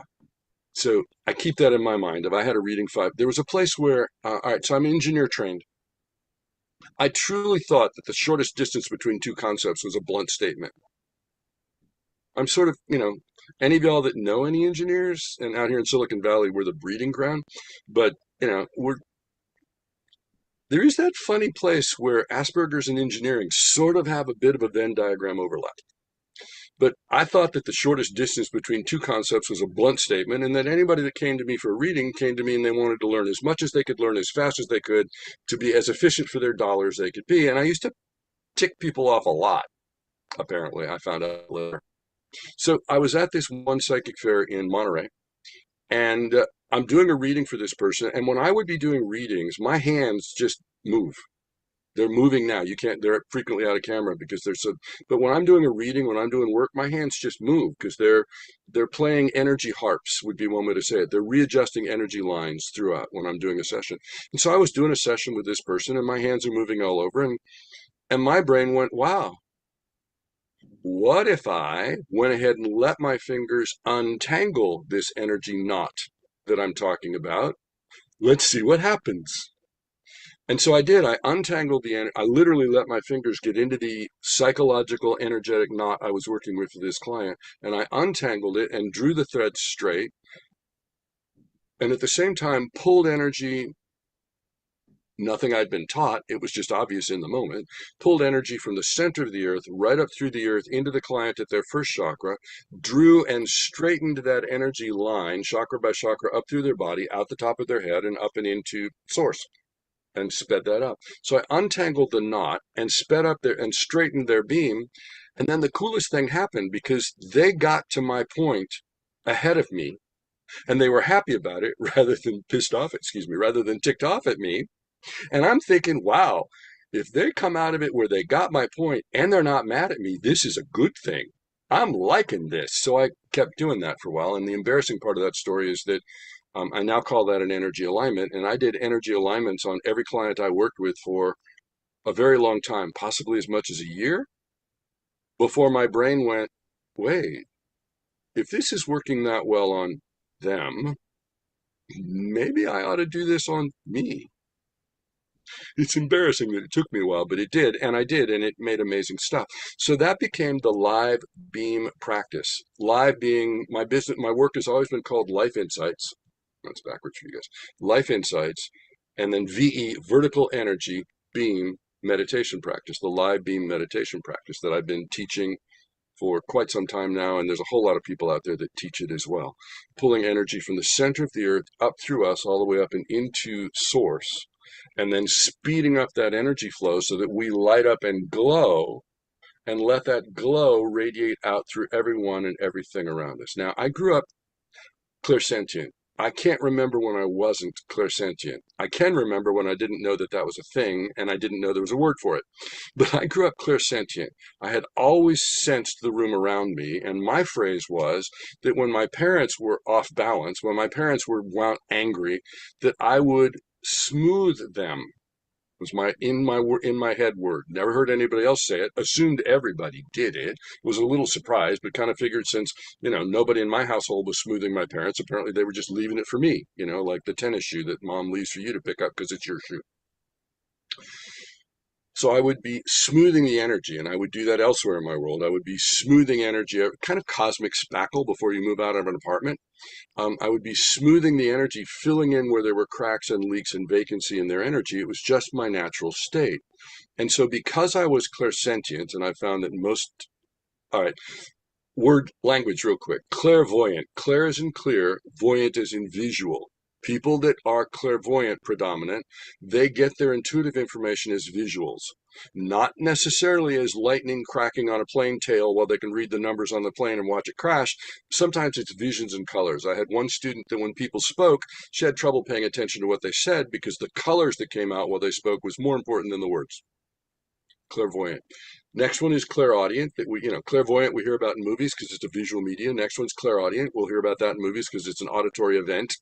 So I keep that in my mind. If I had a reading 5, there was a place where, all right, so I'm engineer trained. I truly thought that the shortest distance between 2 concepts was a blunt statement. I'm sort of, any of y'all that know any engineers, and out here in Silicon Valley, we're the breeding ground, but there is that funny place where Asperger's and engineering sort of have a bit of a Venn diagram overlap. But I thought that the shortest distance between 2 concepts was a blunt statement, and that anybody that came to me for a reading came to me and they wanted to learn as much as they could learn as fast as they could to be as efficient for their dollars they could be. And I used to tick people off a lot, apparently. I found out later. So I was at this one psychic fair in Monterey, and I'm doing a reading for this person, and when I would be doing readings, my hands just move. They're moving now. They're frequently out of camera because but when I'm doing a reading, when I'm doing work, my hands just move because they're playing energy harps, would be one way to say it. They're readjusting energy lines throughout when I'm doing a session. And so I was doing a session with this person, and my hands are moving all over, and my brain went, wow, what if I went ahead and let my fingers untangle this energy knot that I'm talking about? Let's see what happens. And so I did. I untangled I literally let my fingers get into the psychological, energetic knot I was working with for this client, and I untangled it and drew the threads straight, and at the same time pulled energy. Nothing I'd been taught, it was just obvious in the moment, pulled energy from the center of the earth, right up through the earth, into the client at their first chakra, drew and straightened that energy line, chakra by chakra, up through their body, out the top of their head, and up and into source, and sped that up. So I untangled the knot and sped up there and straightened their beam, and then the coolest thing happened because they got to my point ahead of me, and they were happy about it rather than rather than ticked off at me. And I'm thinking, wow, if they come out of it where they got my point and they're not mad at me, this is a good thing. I'm liking this. So I kept doing that for a while. And the embarrassing part of that story is that I now call that an energy alignment. And I did energy alignments on every client I worked with for a very long time, possibly as much as a year, before my brain went, wait, if this is working that well on them, maybe I ought to do this on me. It's embarrassing that it took me a while, but it did, and I did, and it made amazing stuff. So that became the live beam practice. Live being my business, my work has always been called Life Insights. That's backwards for you guys. Life Insights, and then VE, vertical energy beam meditation practice, the live beam meditation practice that I've been teaching for quite some time now, and there's a whole lot of people out there that teach it as well. Pulling energy from the center of the earth up through us, all the way up and into source, and then speeding up that energy flow so that we light up and glow, and let that glow radiate out through everyone and everything around us. Now, I grew up clairsentient. I can't remember when I wasn't clairsentient. I can remember when I didn't know that that was a thing, and I didn't know there was a word for it. But I grew up clairsentient. I had always sensed the room around me, and my phrase was that when my parents were off balance, when my parents were angry, that I would smooth them. Was my in my head word. Never heard anybody else say it. Assumed everybody did it. Was a little surprised, but kind of figured since nobody in my household was smoothing my parents, apparently they were just leaving it for me. Like the tennis shoe that mom leaves for you to pick up because it's your shoe. So I would be smoothing the energy, and I would do that elsewhere in my world. I would be smoothing energy, kind of cosmic spackle before you move out of an apartment. I would be smoothing the energy, filling in where there were cracks and leaks and vacancy in their energy. It was just my natural state. And so because I was clairsentient, and I found that all right, word language real quick. Clairvoyant. Clair is in clear, voyant is in visual. People that are clairvoyant predominant, they get their intuitive information as visuals, not necessarily as lightning cracking on a plane tail while they can read the numbers on the plane and watch it crash. Sometimes it's visions and colors. I had one student that when people spoke, she had trouble paying attention to what they said because the colors that came out while they spoke was more important than the words. Clairvoyant. Next one is clairaudient, that clairvoyant we hear about in movies because it's a visual media. Next one's clairaudient. We'll hear about that in movies because it's an auditory event.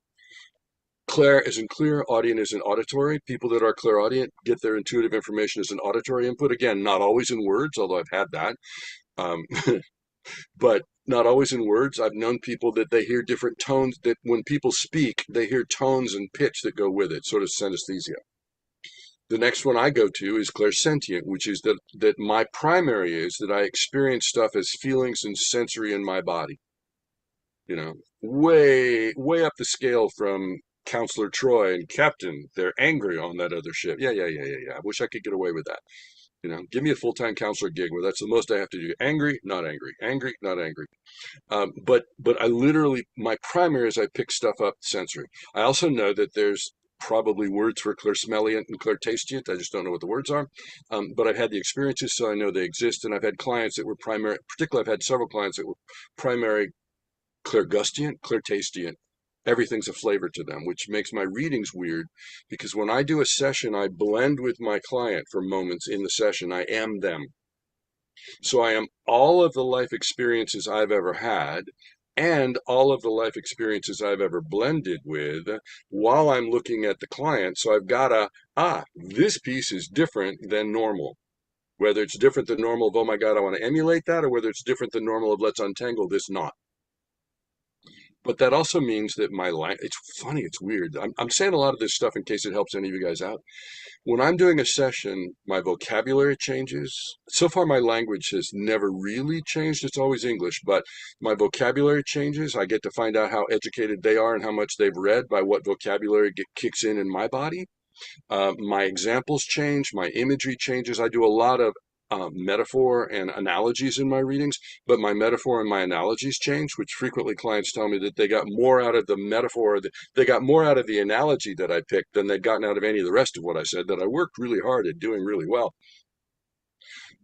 Clair is in clear, audient is in auditory. People that are clairaudient get their intuitive information as an auditory input. Again, not always in words, although I've had that. But not always in words. I've known people that they hear different tones, that when people speak, they hear tones and pitch that go with it, sort of synesthesia. The next one I go to is clairsentient, which is that my primary is that I experience stuff as feelings and sensory in my body. Way up the scale from Counselor Troy and Captain. They're angry on that other ship. Yeah. I wish I could get away with that. Give me a full-time counselor gig where that's the most I have to do. Angry, not angry. Angry, not angry. But I literally, my primary is I pick stuff up sensory. I also know that there's probably words for clairsmelliant and clairtastient. I just don't know what the words are. But I've had the experiences, so I know they exist. And I've had clients that were primary, particularly I've had several clients that were primary clairgustient, clairtastient. Everything's a flavor to them, which makes my readings weird because when I do a session, I blend with my client for moments in the session. I am them. So I am all of the life experiences I've ever had and all of the life experiences I've ever blended with while I'm looking at the client. So I've got this piece is different than normal. Whether it's different than normal of, oh my God, I want to emulate that, or whether it's different than normal of, let's untangle this knot. But that also means that it's funny, it's weird. I'm saying a lot of this stuff in case it helps any of you guys out. When I'm doing a session, my vocabulary changes. So far, my language has never really changed. It's always English, but my vocabulary changes. I get to find out how educated they are and how much they've read by what vocabulary kicks in my body. My examples change. My imagery changes. I do a lot of metaphor and analogies in my readings, but my metaphor and my analogies change, which frequently clients tell me that they got more out of the metaphor, they got more out of the analogy that I picked than they'd gotten out of any of the rest of what I said, that I worked really hard at doing really well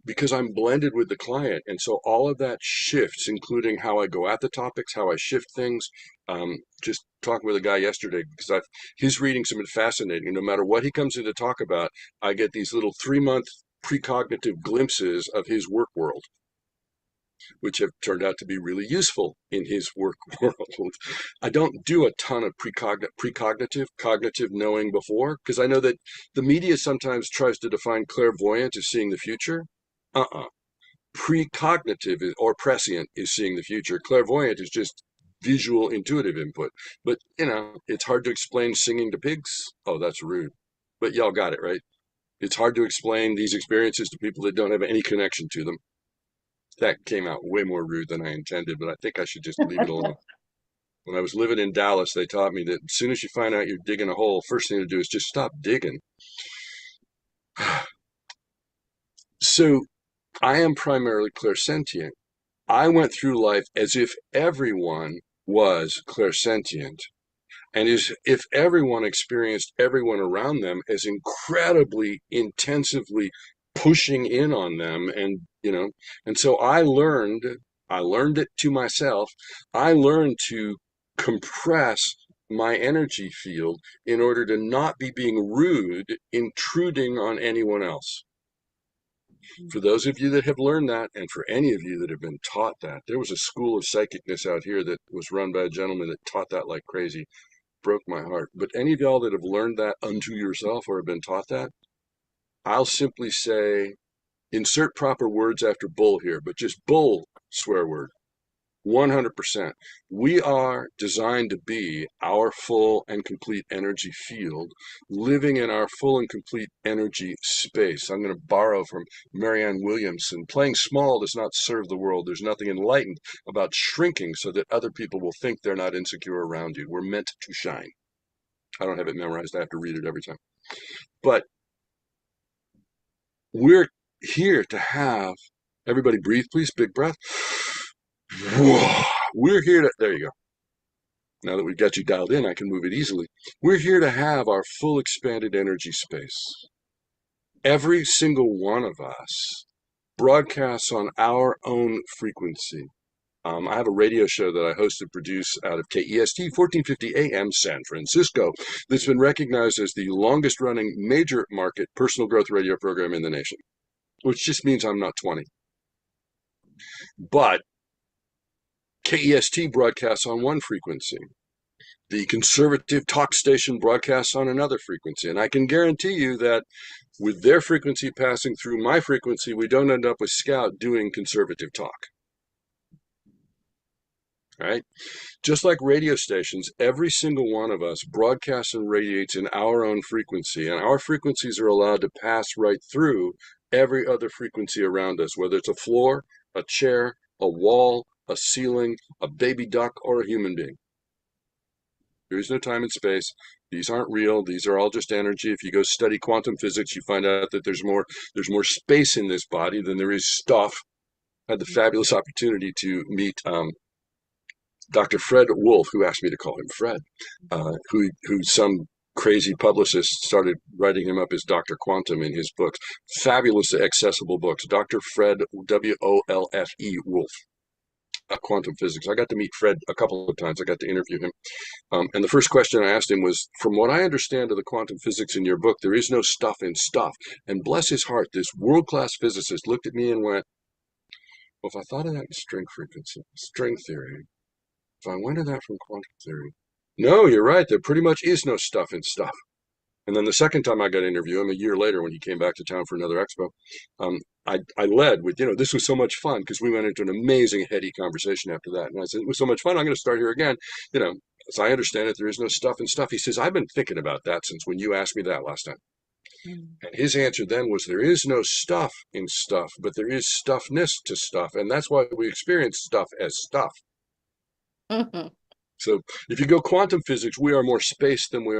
because I'm blended with the client. And so all of that shifts, including how I go at the topics, how I shift things. Just talking with a guy yesterday because his readings have been fascinating. No matter what he comes in to talk about, I get these little 3-month precognitive glimpses of his work world, which have turned out to be really useful in his work world. I don't do a ton of cognitive knowing before, because I know that the media sometimes tries to define clairvoyant as seeing the future. Precognitive or prescient is seeing the future. Clairvoyant is just visual, intuitive input. But, it's hard to explain singing to pigs. Oh, that's rude. But y'all got it, right? It's hard to explain these experiences to people that don't have any connection to them. That came out way more rude than I intended, but I think I should just leave it alone. When I was living in Dallas, they taught me that as soon as you find out you're digging a hole, first thing to do is just stop digging. So I am primarily clairsentient. I went through life as if everyone was clairsentient, and as if everyone experienced everyone around them as incredibly intensively pushing in on them. And so I learned it to myself. I learned to compress my energy field in order to not be being rude, intruding on anyone else. For those of you that have learned that, and for any of you that have been taught that, there was a school of psychicness out here that was run by a gentleman that taught that like crazy. Broke my heart. But any of y'all that have learned that unto yourself or have been taught that, I'll simply say, insert proper words after bull here, but just bull, swear word. 100%. We are designed to be our full and complete energy field, living in our full and complete energy space. I'm going to borrow from Marianne Williamson. Playing small does not serve the world. There's nothing enlightened about shrinking so that other people will think they're not insecure around you. We're meant to shine. I don't have it memorized. I have to read it every time. But we're here to have, everybody breathe, please. Big breath. We're here to, there you go. Now that we've got you dialed in, I can move it easily. We're here to have our full expanded energy space. Every single one of us broadcasts on our own frequency. I have a radio show that I host and produce out of KEST 1450 AM San Francisco that's been recognized as the longest running major market personal growth radio program in the nation, which just means I'm not 20. But KEST broadcasts on one frequency. The conservative talk station broadcasts on another frequency. And I can guarantee you that with their frequency passing through my frequency, we don't end up with Scout doing conservative talk. Right? Just like radio stations, every single one of us broadcasts and radiates in our own frequency, and our frequencies are allowed to pass right through every other frequency around us, whether it's a floor, a chair, a wall, a ceiling, a baby duck, or a human being. There is no time and space. These aren't real. These are all just energy. If you go study quantum physics, you find out that there's more space in this body than there is stuff. I had the fabulous opportunity to meet Dr. Fred Wolf, who asked me to call him Fred, who some crazy publicist started writing him up as Dr. Quantum in his books. Fabulous, accessible books. Dr. Fred, W-O-L-F-E, Wolf, quantum physics. I got to meet Fred a couple of times. I got to interview him. And the first question I asked him was, from what I understand of the quantum physics in your book, there is no stuff in stuff. And bless his heart, this world-class physicist looked at me and went, well, if I thought of that in string theory, if I went to that from quantum theory, no, you're right. There pretty much is no stuff in stuff. And then the second time I got to interview him, a year later when he came back to town for another expo, I led with, this was so much fun because we went into an amazing heady conversation after that. And I said, it was so much fun. I'm going to start here again. As I understand it, there is no stuff in stuff. He says, I've been thinking about that since when you asked me that last time. And his answer then was, there is no stuff in stuff, but there is stuffness to stuff. And that's why we experience stuff as stuff. Mm-hmm. So if you go quantum physics, we are more space than we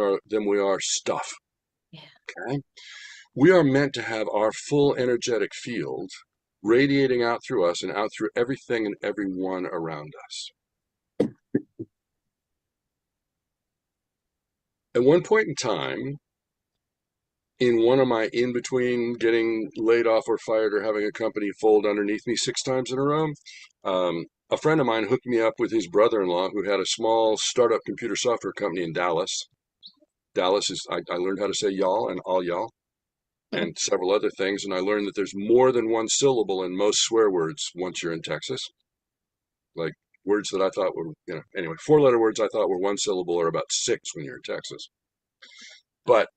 are stuff. Yeah. Okay? We are meant to have our full energetic field radiating out through us and out through everything and everyone around us. At one point in time, in one of my in-between getting laid off or fired or having a company fold underneath me 6 times in a row, a friend of mine hooked me up with his brother-in-law who had a small startup computer software company in Dallas. Dallas is, I learned how to say y'all and all y'all and several other things. And I learned that there's more than one syllable in most swear words once you're in Texas. Like words that I thought were, anyway, 4-letter words I thought were one syllable are about 6 when you're in Texas. But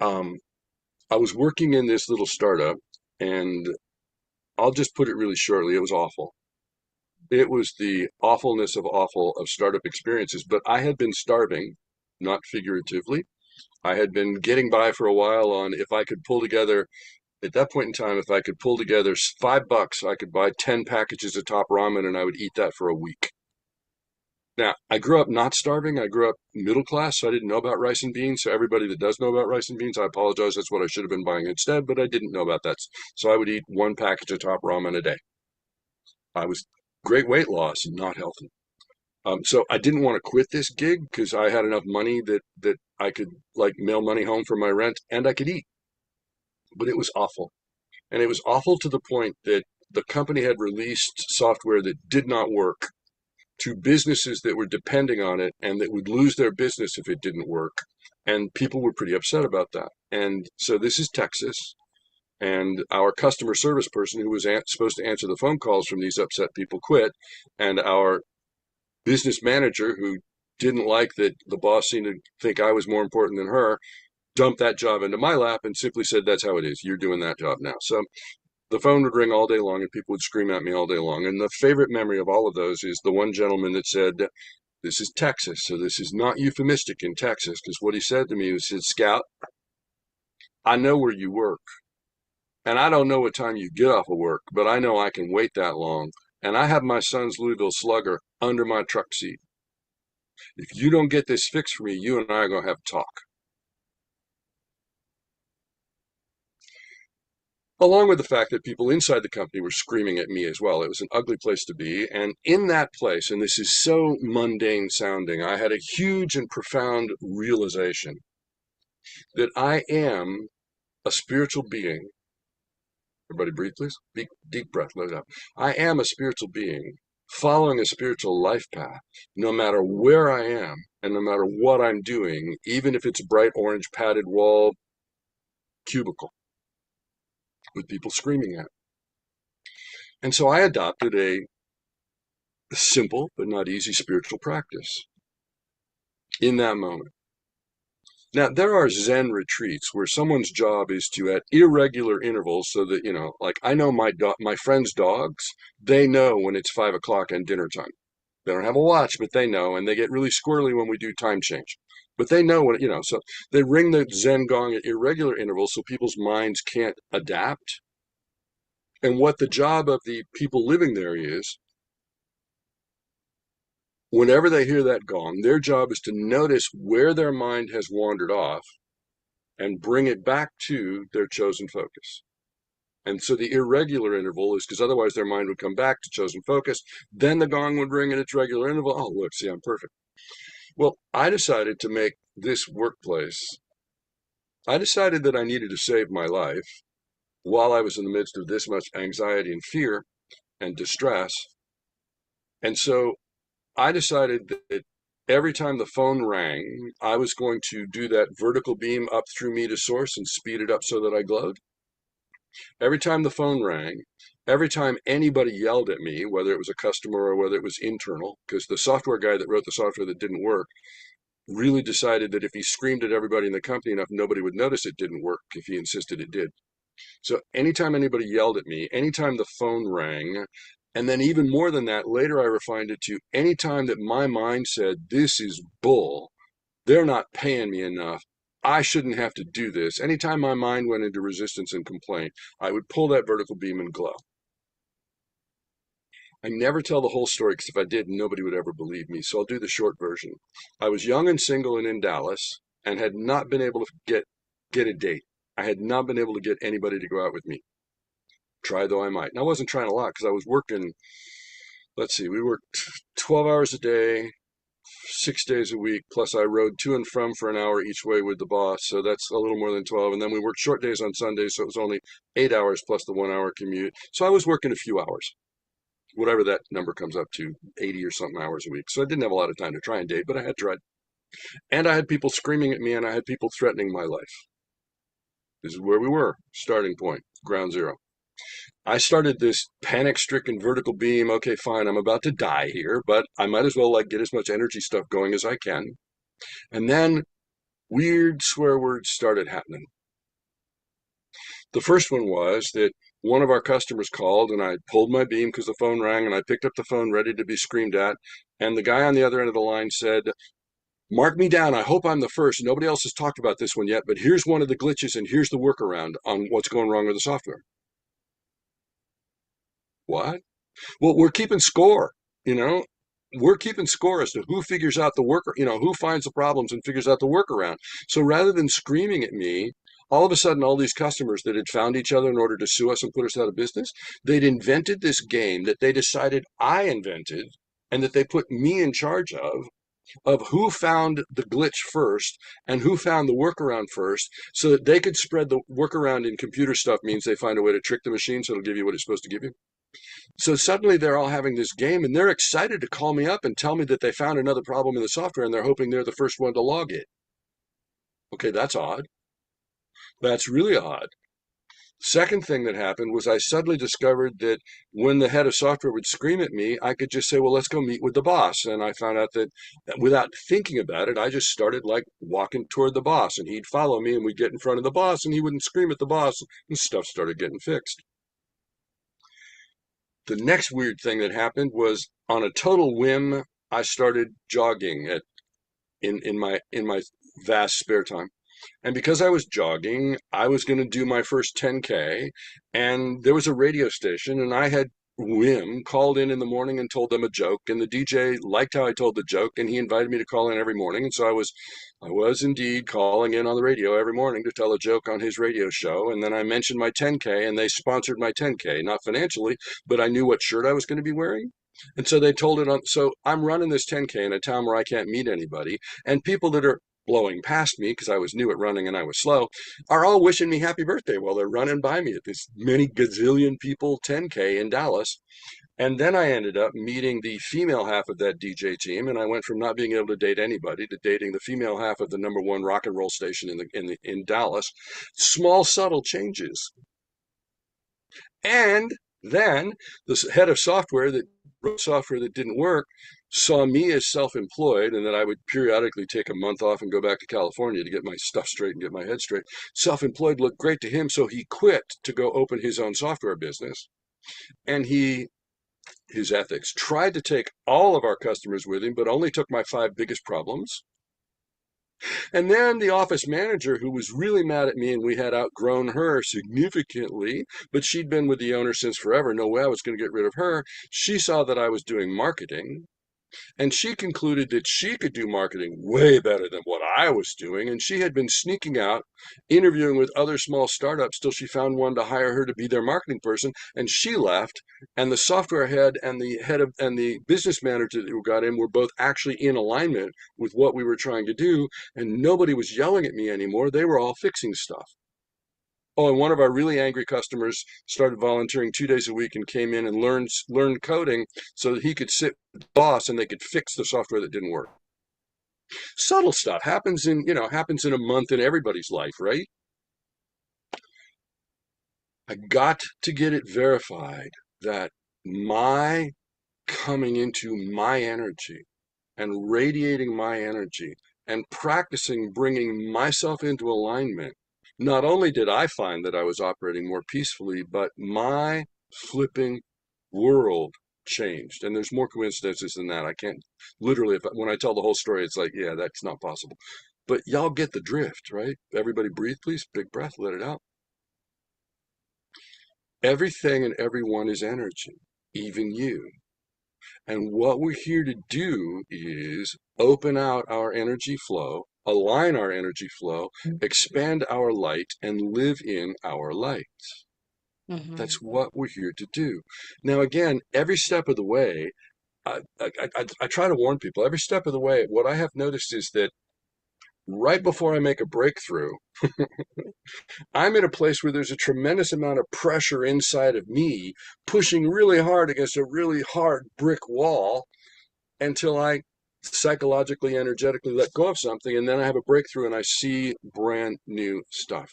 I was working in this little startup, and I'll just put it really shortly. It was awful. It was the awfulness of awful of startup experiences. But I had been starving, not figuratively. I had been getting by for a while on if I could pull together, at that point in time, if I could pull together $5, I could buy 10 packages of top ramen and I would eat that for a week. Now, I grew up not starving. I grew up middle class, so I didn't know about rice and beans. So everybody that does know about rice and beans, I apologize. That's what I should have been buying instead, but I didn't know about that. So I would eat one package of top ramen a day. I was great weight loss, not healthy. So I didn't want to quit this gig because I had enough money that I could like mail money home for my rent and I could eat. But it was awful. And it was awful to the point that the company had released software that did not work to businesses that were depending on it and that would lose their business if it didn't work. And people were pretty upset about that. And so this is Texas. And our customer service person who was supposed to answer the phone calls from these upset people quit. And our business manager, who didn't like that the boss seemed to think I was more important than her, dumped that job into my lap and simply said, that's how it is. You're doing that job now. So the phone would ring all day long and people would scream at me all day long. And the favorite memory of all of those is the one gentleman that said, this is Texas, so this is not euphemistic in Texas, because what he said to me was, he said, Scout, I know where you work. And I don't know what time you get off of work, but I know I can wait that long. And I have my son's Louisville Slugger under my truck seat. If you don't get this fixed for me, you and I are going to have a talk. Along with the fact that people inside the company were screaming at me as well. It was an ugly place to be. And in that place, and this is so mundane sounding, I had a huge and profound realization that I am a spiritual being. Everybody breathe, please. Deep breath, let it out. I am a spiritual being following a spiritual life path, no matter where I am and no matter what I'm doing, even if it's a bright orange padded wall cubicle with people screaming at. And so I adopted a simple but not easy spiritual practice in that moment. Now, there are Zen retreats where someone's job is to, at irregular intervals, so that, like I know my friends' dogs, they know when it's 5 o'clock and dinner time. They don't have a watch, but they know, and they get really squirrely when we do time change. But they know when, so they ring the Zen gong at irregular intervals so people's minds can't adapt. And what the job of the people living there is, whenever they hear that gong, their job is to notice where their mind has wandered off and bring it back to their chosen focus. And so the irregular interval is because otherwise their mind would come back to chosen focus. Then the gong would ring at its regular interval. Oh, look, see, I'm perfect. Well, I decided to make this workplace. I decided that I needed to save my life while I was in the midst of this much anxiety and fear and distress. And so I decided that every time the phone rang, I was going to do that vertical beam up through me to source and speed it up so that I glowed. Every time the phone rang, every time anybody yelled at me, whether it was a customer or whether it was internal, because the software guy that wrote the software that didn't work really decided that if he screamed at everybody in the company enough, nobody would notice it didn't work if he insisted it did. So anytime anybody yelled at me, anytime the phone rang, and then even more than that, later I refined it to any time that my mind said, this is bull, they're not paying me enough, I shouldn't have to do this. Anytime my mind went into resistance and complaint, I would pull that vertical beam and glow. I never tell the whole story because if I did, nobody would ever believe me. So I'll do the short version. I was young and single and in Dallas and had not been able to get a date. I had not been able to get anybody to go out with me. Try though I might. And I wasn't trying a lot because I was working, let's see, we worked 12 hours a day, 6 days a week, plus I rode to and from for an hour each way with the boss, so that's a little more than 12. And then we worked short days on Sundays, so it was only 8 hours plus the 1 hour commute. So I was working a few hours, whatever that number comes up to, 80 or something hours a week. So I didn't have a lot of time to try and date, but I had tried. And I had people screaming at me, and I had people threatening my life. This is where we were, starting point, ground zero. I started this panic-stricken vertical beam. Okay, fine, I'm about to die here, but I might as well get as much energy stuff going as I can. And then weird swear words started happening. The first one was that one of our customers called, and I pulled my beam because the phone rang, and I picked up the phone ready to be screamed at. And the guy on the other end of the line said, "Mark me down. I hope I'm the first. Nobody else has talked about this one yet, but here's one of the glitches and here's the workaround on what's going wrong with the software." What? Well, we're keeping score, you know? We're keeping score as to who figures out the worker, who finds the problems and figures out the workaround. So rather than screaming at me, all of a sudden, all these customers that had found each other in order to sue us and put us out of business, they'd invented this game that they decided I invented and that they put me in charge of who found the glitch first and who found the workaround first so that they could spread the workaround in computer stuff means they find a way to trick the machine so it'll give you what it's supposed to give you. So suddenly they're all having this game and they're excited to call me up and tell me that they found another problem in the software and they're hoping they're the first one to log it. Okay, that's odd. That's really odd. Second thing that happened was I suddenly discovered that when the head of software would scream at me, I could just say, "Well, let's go meet with the boss." And I found out that without thinking about it, I just started like walking toward the boss and he'd follow me and we'd get in front of the boss and he wouldn't scream at the boss and stuff started getting fixed. The next weird thing that happened was on a total whim, I started jogging in my vast spare time. And because I was jogging, I was going to do my first 10K, and there was a radio station, and I had whim called in the morning and told them a joke, and the DJ liked how I told the joke, and he invited me to call in every morning, and so I was indeed calling in on the radio every morning to tell a joke on his radio show, and then I mentioned my 10K, and they sponsored my 10K, not financially, but I knew what shirt I was going to be wearing. And so they told it on, so I'm running this 10K in a town where I can't meet anybody, and people that are blowing past me because I was new at running and I was slow, are all wishing me happy birthday while they're running by me at this many gazillion people 10K in Dallas. And then I ended up meeting the female half of that DJ team, and I went from not being able to date anybody to dating the female half of the number one rock and roll station in Dallas. Small subtle changes. And then the head of software that wrote software that didn't work saw me as self-employed and that I would periodically take a month off and go back to California to get my stuff straight and get my head straight. Self-employed looked great to him, so he quit to go open his own software business. And his ethics tried to take all of our customers with him, but only took my 5 biggest problems. And then the office manager, who was really mad at me, and we had outgrown her significantly, but she'd been with the owner since forever. No way I was going to get rid of her. She saw that I was doing marketing, and she concluded that she could do marketing way better than what I was doing. And she had been sneaking out, interviewing with other small startups till she found one to hire her to be their marketing person. And she left. And the software head and the business manager who got in were both actually in alignment with what we were trying to do. And nobody was yelling at me anymore. They were all fixing stuff. Oh, and one of our really angry customers started volunteering 2 days a week and came in and learned coding so that he could sit with the boss and they could fix the software that didn't work. Subtle stuff happens in a month in everybody's life, right? I got to get it verified that my coming into my energy and radiating my energy and practicing bringing myself into alignment, not only did I find that I was operating more peacefully, but my flipping world changed. And there's more coincidences than that. I can't literally, when I tell the whole story, it's like, yeah, that's not possible. But y'all get the drift, right? Everybody breathe, please. Big breath, let it out. Everything and everyone is energy, even you. And what we're here to do is open out our energy flow, align our energy flow, expand our light, and live in our light. That's what we're here to do. Now, again, every step of the way, I try to warn people, every step of the way, what I have noticed is that right before I make a breakthrough, I'm in a place where there's a tremendous amount of pressure inside of me, pushing really hard against a really hard brick wall until I psychologically, energetically let go of something, and then I have a breakthrough and I see brand new stuff.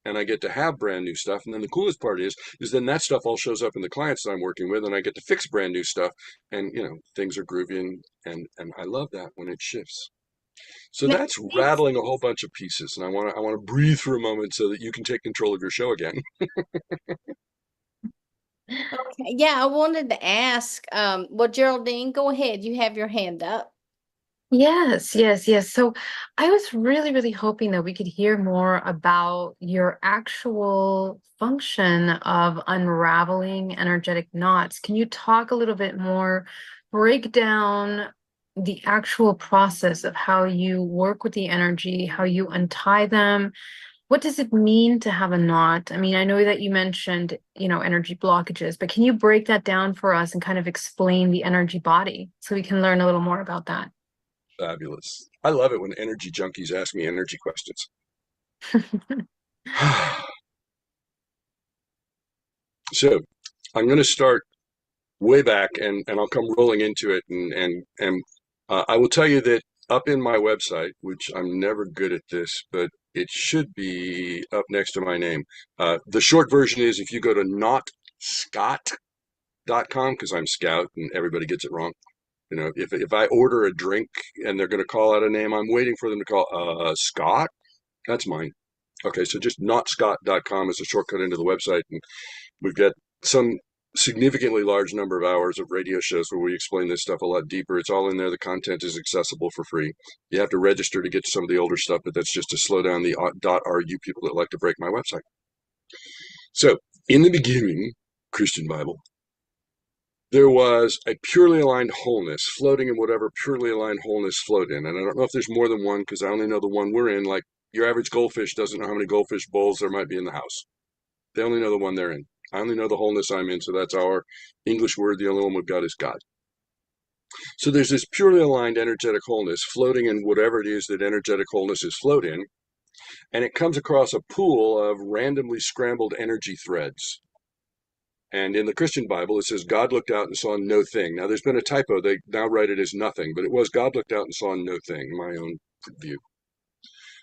And I get to have brand new stuff. And then the coolest part is then that stuff all shows up in the clients that I'm working with, and I get to fix brand new stuff. And things are groovy, and I love that when it shifts. So Now, that's rattling a whole bunch of pieces, and I want to breathe for a moment so that you can take control of your show again. Okay. Yeah, I wanted to ask, well, Geraldine, go ahead. You have your hand up. Yes, yes, yes. So I was really, really hoping that we could hear more about your actual function of unraveling energetic knots. Can you talk a little bit more, break down the actual process of how you work with the energy, how you untie them? What does it mean to have a knot? I mean, I know that you mentioned, energy blockages, but can you break that down for us and kind of explain the energy body so we can learn a little more about that? Fabulous. I love it when energy junkies ask me energy questions. So I'm going to start way back, and I'll come rolling into it, and I will tell you that up in my website, which I'm never good at this, but it should be up next to my name. The short version is if you go to notscott.com, because I'm Scout and everybody gets it wrong. If I order a drink and they're going to call out a name, I'm waiting for them to call Scott. That's mine. Okay, so just notscott.com is a shortcut into the website, and we've got some significantly large number of hours of radio shows where we explain this stuff a lot deeper. It's all in there. The content is accessible for free. You have to register to get to some of the older stuff, but that's just to slow down the .ru people that like to break my website. So, in the beginning, Christian Bible, there was a purely aligned wholeness floating in whatever purely aligned wholeness float in. And I don't know if there's more than one because I only know the one we're in. Like your average goldfish doesn't know how many goldfish bowls there might be in the house. They only know the one they're in. I only know the wholeness I'm in, so that's our English word. The only one we've got is God. So there's this purely aligned energetic wholeness floating in whatever it is that energetic wholeness is float in, and it comes across a pool of randomly scrambled energy threads. And in the Christian Bible, it says God looked out and saw no thing. Now, there's been a typo. They now write it as nothing, but it was God looked out and saw no thing, my own view.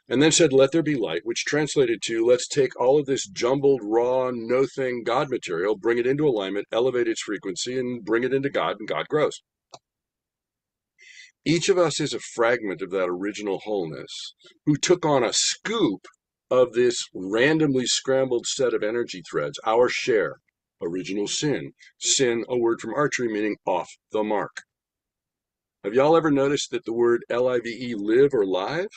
And then said, let there be light, which translated to, let's take all of this jumbled, raw, no thing God material, bring it into alignment, elevate its frequency, and bring it into God, and God grows. Each of us is a fragment of that original wholeness who took on a scoop of this randomly scrambled set of energy threads, our share. Original sin. Sin, a word from archery meaning off the mark. Have y'all ever noticed that the word live, live or live?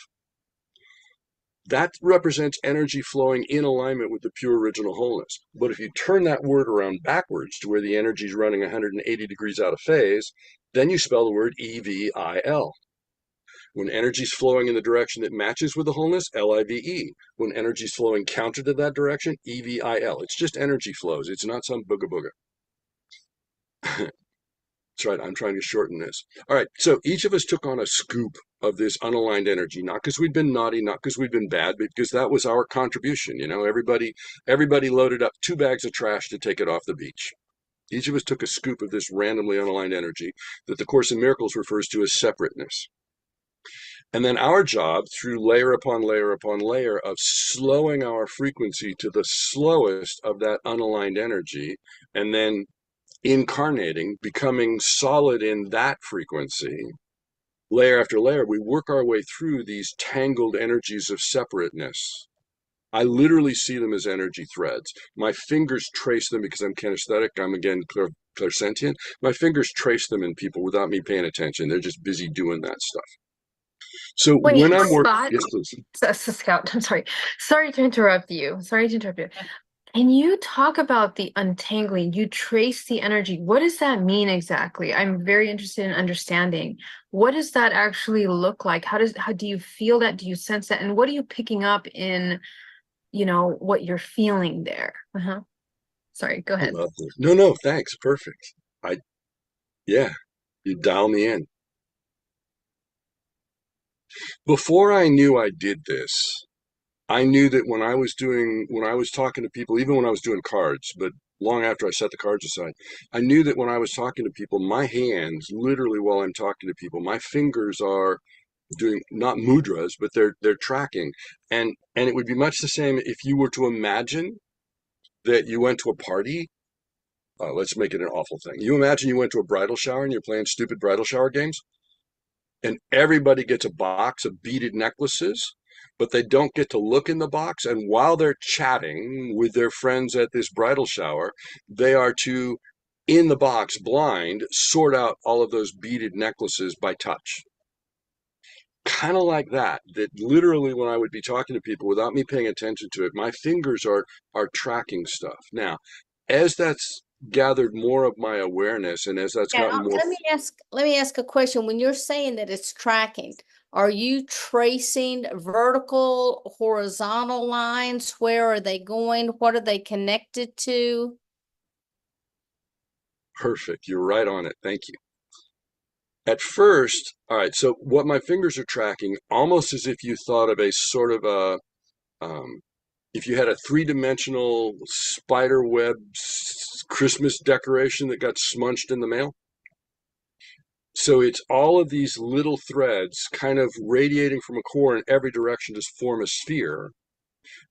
That represents energy flowing in alignment with the pure original wholeness. But if you turn that word around backwards to where the energy is running 180 degrees out of phase, then you spell the word evil. When energy is flowing in the direction that matches with the wholeness, live. When energy is flowing counter to that direction, evil. It's just energy flows. It's not some booga booga. That's right. I'm trying to shorten this. All right. So each of us took on a scoop of this unaligned energy, not because we'd been naughty, not because we'd been bad, but because that was our contribution. Everybody loaded up 2 bags of trash to take it off the beach. Each of us took a scoop of this randomly unaligned energy that the Course in Miracles refers to as separateness. And then our job, through layer upon layer upon layer of slowing our frequency to the slowest of that unaligned energy, and then incarnating, becoming solid in that frequency, layer after layer, we work our way through these tangled energies of separateness. I literally see them as energy threads. My fingers trace them because I'm kinesthetic. I'm, again, clairsentient. My fingers trace them in people without me paying attention. They're just busy doing that stuff. So Wait, when I'm working, Scott, yes, please. Scout, I'm sorry. Sorry to interrupt you. Sorry to interrupt you. Can you talk about the untangling? You trace the energy. What does that mean exactly? I'm very interested in understanding. What does that actually look like? How do you feel that? Do you sense that? And what are you picking up in, what you're feeling there? Sorry, go I ahead. love this. No, thanks. Perfect. Yeah, you dial me in. Before I knew I did this, I knew that when I was talking to people, even when I was doing cards, but long after I set the cards aside, I knew that when I was talking to people, my hands, literally while I'm talking to people, my fingers are doing not mudras, but they're tracking. And it would be much the same if you were to imagine that you went to a party. Let's make it an awful thing. You imagine you went to a bridal shower and you're playing stupid bridal shower games, and everybody gets a box of beaded necklaces but they don't get to look in the box. And while they're chatting with their friends at this bridal shower, they are to, in the box, blind, sort out all of those beaded necklaces by touch. Kind of like that, that literally when I would be talking to people without me paying attention to it, my fingers are tracking stuff. Now, as that's gathered more of my awareness and as that's gotten Now, more, let me ask a question. When you're saying that it's tracking, are you tracing vertical, horizontal lines? Where are they going? What are they connected to? perfect, you're right on it. Thank you. At first, all right, so what my fingers are tracking, almost as if you thought of a sort of a, if you had a three-dimensional spider web Christmas decoration that got smudged in the mail. So it's all of these little threads kind of radiating from a core in every direction to form a sphere.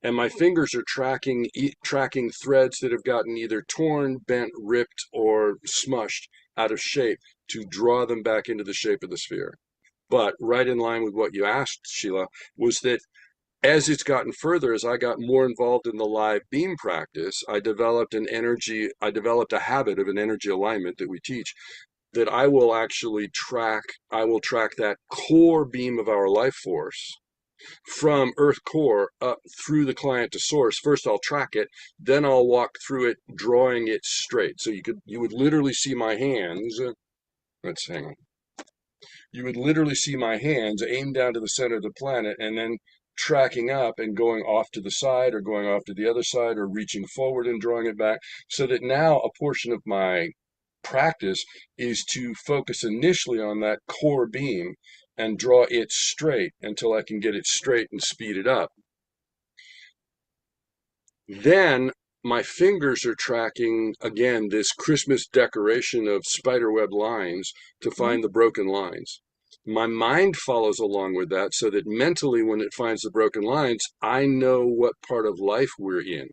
And my fingers are tracking threads that have gotten either torn, bent, ripped, or smushed out of shape to draw them back into the shape of the sphere. But right in line with what you asked, Sheila, was that as it's gotten further, as I got more involved in the live beam practice, I developed a habit of an energy alignment that we teach, that I will track that core beam of our life force from Earth core up through the client to source. First, I'll track it, then I'll walk through it, drawing it straight. So you would literally see my hands. Let's hang on. You would literally see my hands aimed down to the center of the planet and then tracking up and going off to the side or going off to the other side or reaching forward and drawing it back, so that now a portion of my practice is to focus initially on that core beam and draw it straight until I can get it straight and speed it up. Then my fingers are tracking, again, this Christmas decoration of spiderweb lines to find the broken lines. My mind follows along with that, so that mentally, when it finds the broken lines, I know what part of life we're in.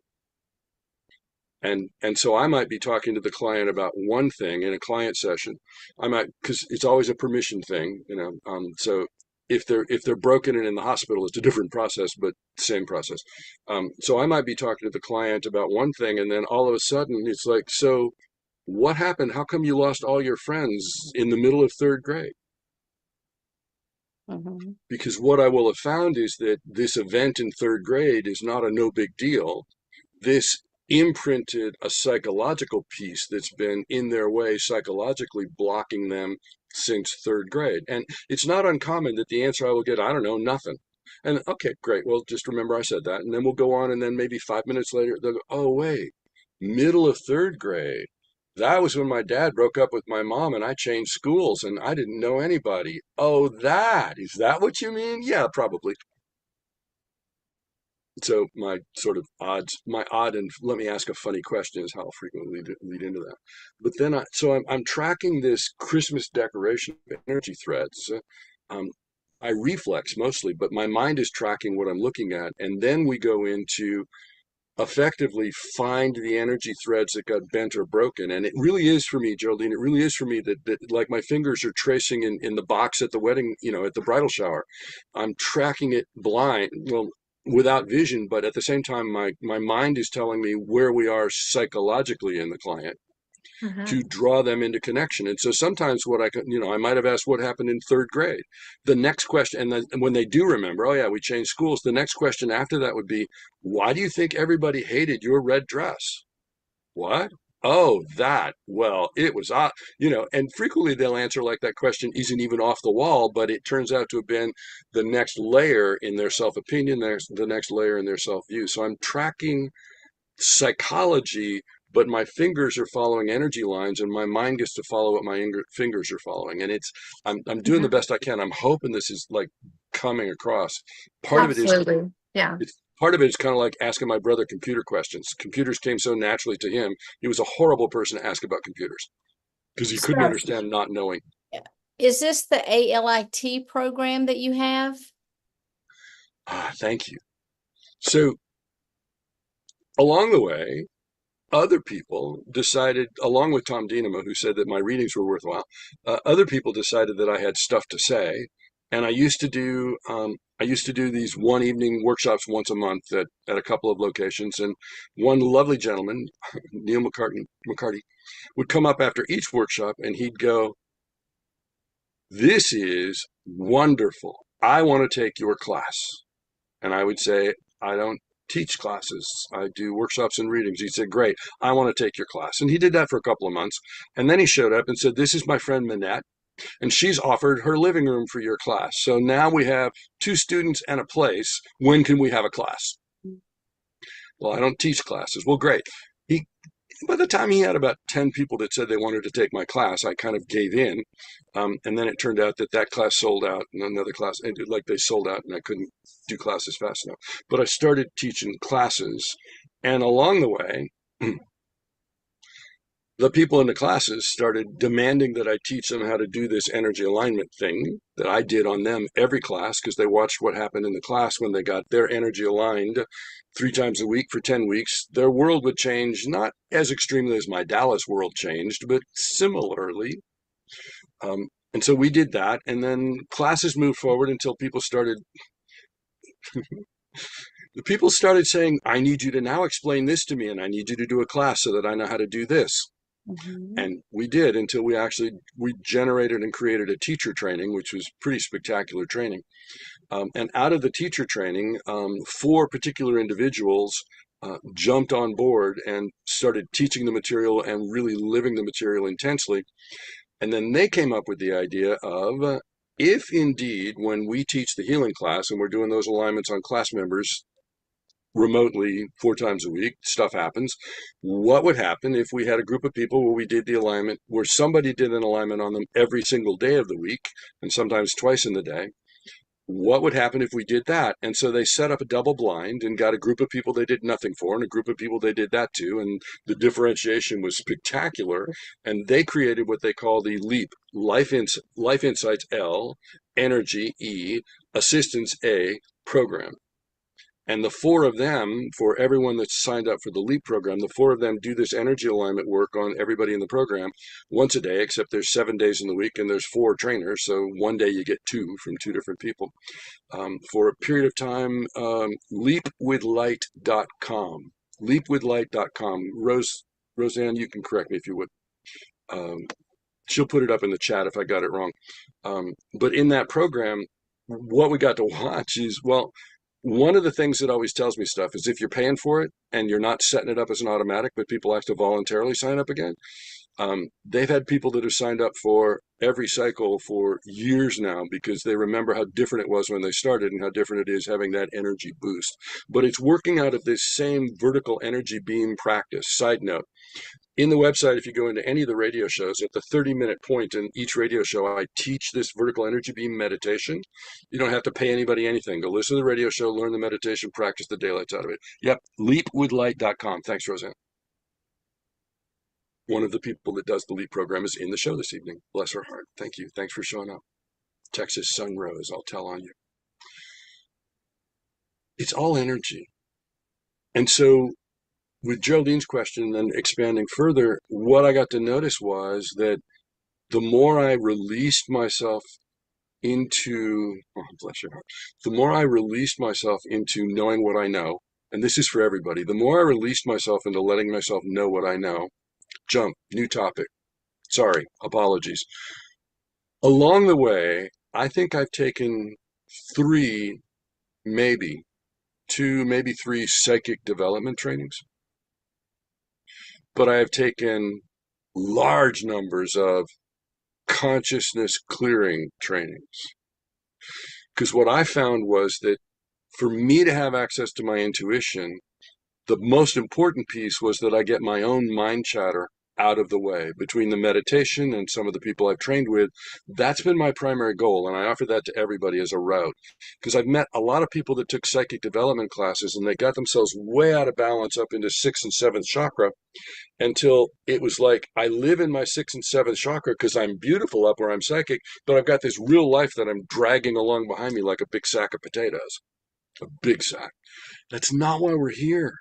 And so I might be talking to the client about one thing in a client session. I might, because it's always a permission thing, you know. So if they're broken and in the hospital, it's a different process, but same process. So I might be talking to the client about one thing, and then all of a sudden it's like, so what happened? How come you lost all your friends in the middle of third grade? Because what I will have found is that this event in third grade is not a no big deal. This imprinted a psychological piece that's been in their way, psychologically blocking them since third grade. And it's not uncommon that the answer I will get, I don't know, nothing. And okay, great. Well, just remember I said that. And then we'll go on, and then maybe 5 minutes later, they'll go, oh, wait, middle of third grade. That was when my dad broke up with my mom and I changed schools and I didn't know anybody. Oh, is that what you mean? Yeah, probably. So my odd and let me ask a funny question is how I'll frequently lead into that. But then I'm tracking this Christmas decoration of energy threads. Um, I reflex mostly, but my mind is tracking what I'm looking at. And then we go into effectively find the energy threads that got bent or broken. And it really is for me, Geraldine, it really is for me that like my fingers are tracing in the box at the wedding, at the bridal shower. I'm tracking it blind, well, without vision, but at the same time, my mind is telling me where we are psychologically in the client to draw them into connection. And so sometimes I might have asked what happened in third grade. The next question, and then when they do remember, oh yeah, we changed schools. The next question after that would be, why do you think everybody hated your red dress? What? Oh, well, it was, and frequently they'll answer like that question isn't even off the wall, but it turns out to have been the next layer in their self-opinion, the next layer in their self-view. So I'm tracking psychology, but my fingers are following energy lines and my mind gets to follow what my fingers are following. And I'm doing the best I can. I'm hoping this is like coming across. Part of it is, yeah. Part of it is kind of like asking my brother computer questions. Computers came so naturally to him. He was a horrible person to ask about computers because he couldn't understand not knowing. Is this the ALIT program that you have? Thank you. So along the way, other people decided, along with Tom Dienema, who said that my readings were worthwhile, other people decided that I had stuff to say. And I used to do these one evening workshops once a month at a couple of locations. And one lovely gentleman, Neil McCarty, would come up after each workshop and he'd go, "This is wonderful. I want to take your class." And I would say, "I don't teach classes. I do workshops and readings." He said, "Great. I want to take your class." And he did that for a couple of months. And then he showed up and said, "This is my friend Minette, and she's offered her living room for your class. So now we have 2 students and a place. When can we have a class?" "Well, I don't teach classes." "Well, great." He, by the time he had about 10 people that said they wanted to take my class, I kind of gave in. And then it turned out that class sold out, and another class, like they sold out, and I couldn't do classes fast enough. But I started teaching classes. And along the way, the people in the classes started demanding that I teach them how to do this energy alignment thing that I did on them every class, because they watched what happened in the class when they got their energy aligned 3 times a week for 10 weeks. Their world would change, not as extremely as my Dallas world changed, but similarly. And so we did that, and then classes moved forward until the people started saying, "I need you to now explain this to me, and I need you to do a class so that I know how to do this." Mm-hmm. And we did, until we generated and created a teacher training, which was pretty spectacular training. And out of the teacher training, 4 particular individuals jumped on board and started teaching the material and really living the material intensely. And then they came up with the idea of, if indeed, when we teach the healing class and we're doing those alignments on class members remotely 4 times a week, stuff happens. What would happen if we had a group of people where we did the alignment, where somebody did an alignment on them every single day of the week, and sometimes twice in the day? What would happen if we did that? And so they set up a double blind and got a group of people they did nothing for, and a group of people they did that to, and the differentiation was spectacular. And they created what they call the LEAP, Life Insights L, Energy E, Assistance A program. And the 4 of them, for everyone that's signed up for the LEAP program, the 4 of them do this energy alignment work on everybody in the program once a day, except there's 7 days in the week and there's 4 trainers. So one day you get 2 from 2 different people for a period of time. Leapwithlight.com. Leapwithlight.com. Roseanne, you can correct me if you would. She'll put it up in the chat if I got it wrong. But in that program, what we got to watch is, well, one of the things that always tells me stuff is, if you're paying for it and you're not setting it up as an automatic, but people have to voluntarily sign up again. They've had people that have signed up for every cycle for years now, because they remember how different it was when they started and how different it is having that energy boost. But it's working out of this same vertical energy beam practice. Side note, in the website, if you go into any of the radio shows, at the 30-minute point in each radio show, I teach this vertical energy beam meditation. You don't have to pay anybody anything. Go listen to the radio show, learn the meditation, practice the daylights out of it. Yep, leapwithlight.com. Thanks, Roseanne. One of the people that does the LEAP program is in the show this evening. Bless her heart. Thank you. Thanks for showing up. Texas Sun Rose, I'll tell on you. It's all energy. And so, with Geraldine's question and expanding further, what I got to notice was that the more I released myself into, oh, bless your heart, the more I released myself into knowing what I know, and this is for everybody, the more I released myself into letting myself know what I know. Jump, new topic. Sorry, apologies. Along the way, I think I've taken 3, maybe 2, maybe 3 psychic development trainings. But I have taken large numbers of consciousness clearing trainings. Because what I found was that for me to have access to my intuition, the most important piece was that I get my own mind chatter out of the way. Between the meditation and some of the people I've trained with, that's been my primary goal, and I offer that to everybody as a route. Because I've met a lot of people that took psychic development classes and they got themselves way out of balance up into 6th and 7th chakra, until it was like, I live in my 6th and 7th chakra because I'm beautiful up where I'm psychic, but I've got this real life that I'm dragging along behind me like a big sack of potatoes. A big sack. That's not why we're here.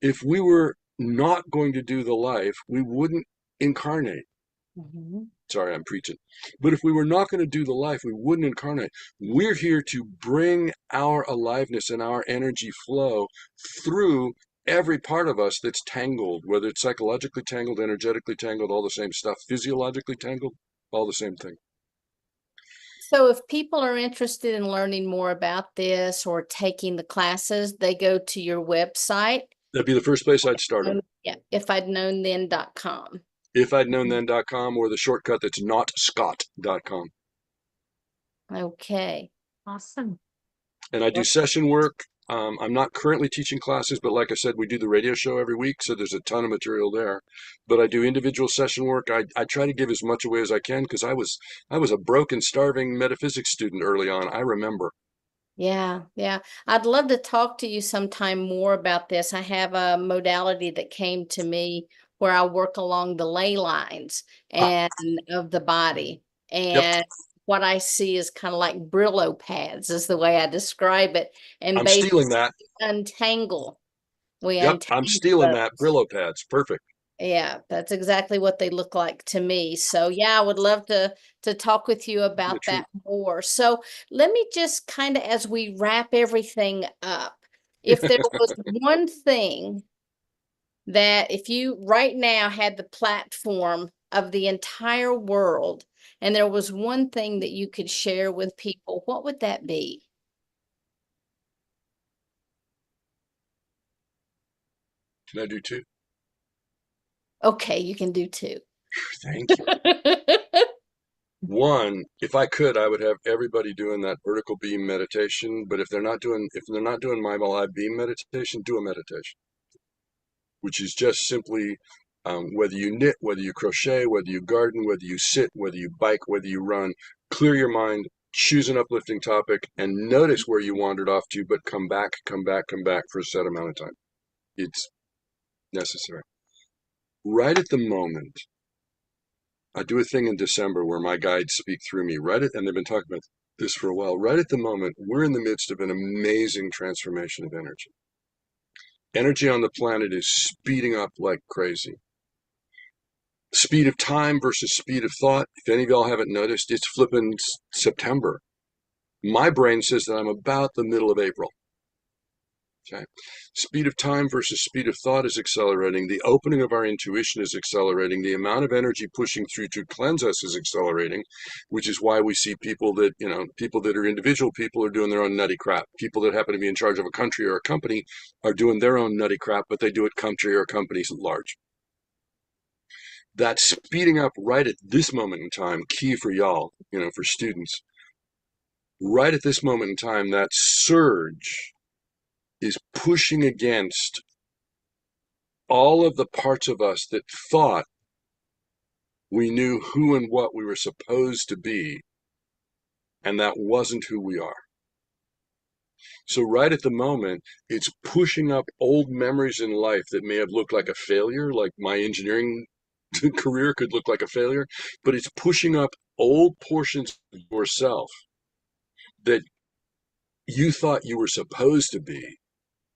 If we were not going to do the life, we wouldn't incarnate. Sorry, I'm preaching. But if we were not going to do the life, we wouldn't incarnate. We're here to bring our aliveness and our energy flow through every part of us that's tangled, whether it's psychologically tangled, energetically tangled, all the same stuff, physiologically tangled, all the same thing. So if people are interested in learning more about this or taking the classes, they go to your website. That'd be the first place I'd start them. Yeah, ifidknownthen.com. Ifidknownthen.com, or the shortcut that's notscott.com. Okay. Awesome. And I do session work. I'm not currently teaching classes, but like I said, we do the radio show every week, so there's a ton of material there. But I do individual session work. I try to give as much away as I can, because I was a broken, starving metaphysics student early on. I remember. Yeah, yeah. I'd love to talk to you sometime more about this. I have a modality that came to me where I work along the ley lines and of the body. Yep, And what I see is kind of like Brillo pads is the way I describe it. And I'm stealing that. untangle. We Yep, I'm untangle stealing that. those. Brillo pads. Perfect. Yeah, that's exactly what they look like to me. So yeah, I would love to talk with you Be a about treat. that more. So let me just kind of, as we wrap everything up, if there was one thing that if you right now had the platform of the entire world and there was one thing that you could share with people, what would that be? Can I do two? Okay, you can do two. Thank you. One, if I could, I would have everybody doing that vertical beam meditation. But if they're not doing my live beam meditation, do a meditation, which is just simply whether you knit, whether you crochet, whether you garden, whether you sit, whether you bike, whether you run, clear your mind, choose an uplifting topic, and notice where you wandered off to, but come back, come back, come back for a set amount of time. It's necessary. Right at the moment, I do a thing in December where my guides speak through me. And they've been talking about this for a while. Right at the moment, we're in the midst of an amazing transformation of energy. Energy on the planet is speeding up like crazy. Speed of time versus speed of thought. If any of y'all haven't noticed, it's flipping September. My brain says that I'm about the middle of April. Okay. Speed of time versus speed of thought is accelerating. The opening of our intuition is accelerating. The amount of energy pushing through to cleanse us is accelerating, which is why we see people that, people that are individual people are doing their own nutty crap. People that happen to be in charge of a country or a company are doing their own nutty crap, but they do it country or companies at large. That speeding up right at this moment in time, key for y'all, for students, right at this moment in time, that surge is pushing against all of the parts of us that thought we knew who and what we were supposed to be, and that wasn't who we are. So right at the moment, it's pushing up old memories in life that may have looked like a failure, like my engineering career could look like a failure, but it's pushing up old portions of yourself that you thought you were supposed to be.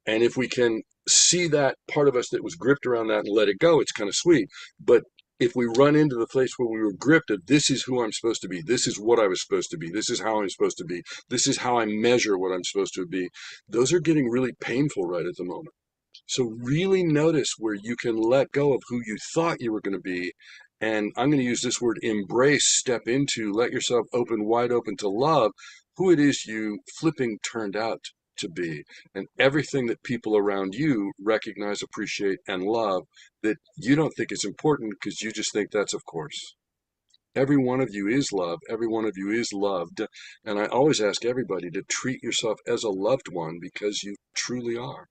And if we can see that part of us that was gripped around that and let it go, it's kind of sweet. But if we run into the place where we were gripped of this is who I'm supposed to be, this is what I was supposed to be, this is how I'm supposed to be, this is how I measure what I'm supposed to be, those are getting really painful right at the moment. So really notice where you can let go of who you thought you were going to be. And I'm going to use this word embrace, step into, let yourself open, wide open to love who it is you flipping turned out to be, and everything that people around you recognize, appreciate, and love that you don't think is important because you just think that's of course. Every one of you is love. Every one of you is loved. And I always ask everybody to treat yourself as a loved one because you truly are.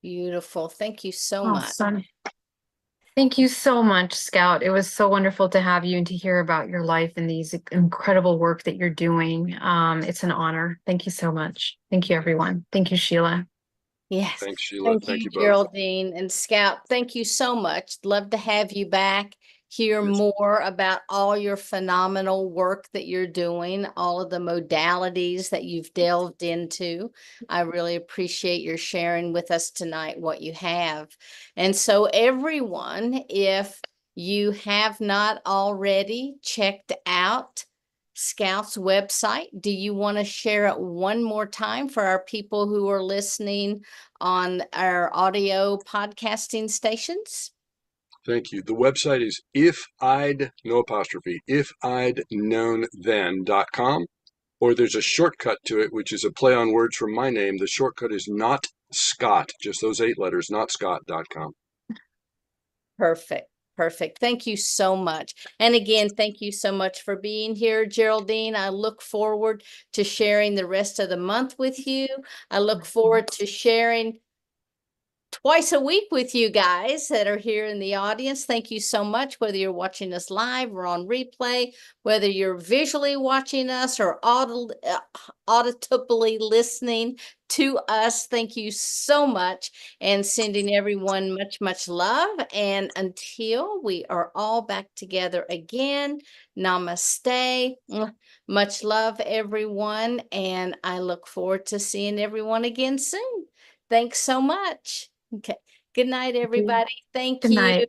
Beautiful. Thank you so much. Awesome. Thank you so much, Scout. It was so wonderful to have you and to hear about your life and these incredible work that you're doing. It's an honor. Thank you so much. Thank you, everyone. Thank you, Sheila. Yes. Thanks, Sheila. Thank you both. Geraldine and Scout. Thank you so much. Love to have you back. Hear more about all your phenomenal work that you're doing, all of the modalities that you've delved into. I really appreciate your sharing with us tonight what you have. And so everyone, if you have not already checked out Scout's website, do you want to share it one more time for our people who are listening on our audio podcasting stations? Thank you. The website is ifidknown.com, or there's a shortcut to it, which is a play on words from my name. The shortcut is not Scott, just those 8 letters, notscott.com. Perfect. Perfect. Thank you so much. And again, thank you so much for being here, Geraldine. I look forward to sharing the rest of the month with you. I look forward to sharing twice a week with you guys that are here in the audience. Thank you so much, whether you're watching us live or on replay, whether you're visually watching us or auditably listening to us. Thank you so much, and sending everyone much, much love. And until we are all back together again, namaste. Much love, everyone. And I look forward to seeing everyone again soon. Thanks so much. Okay. Good night, everybody. Thank Good you. night.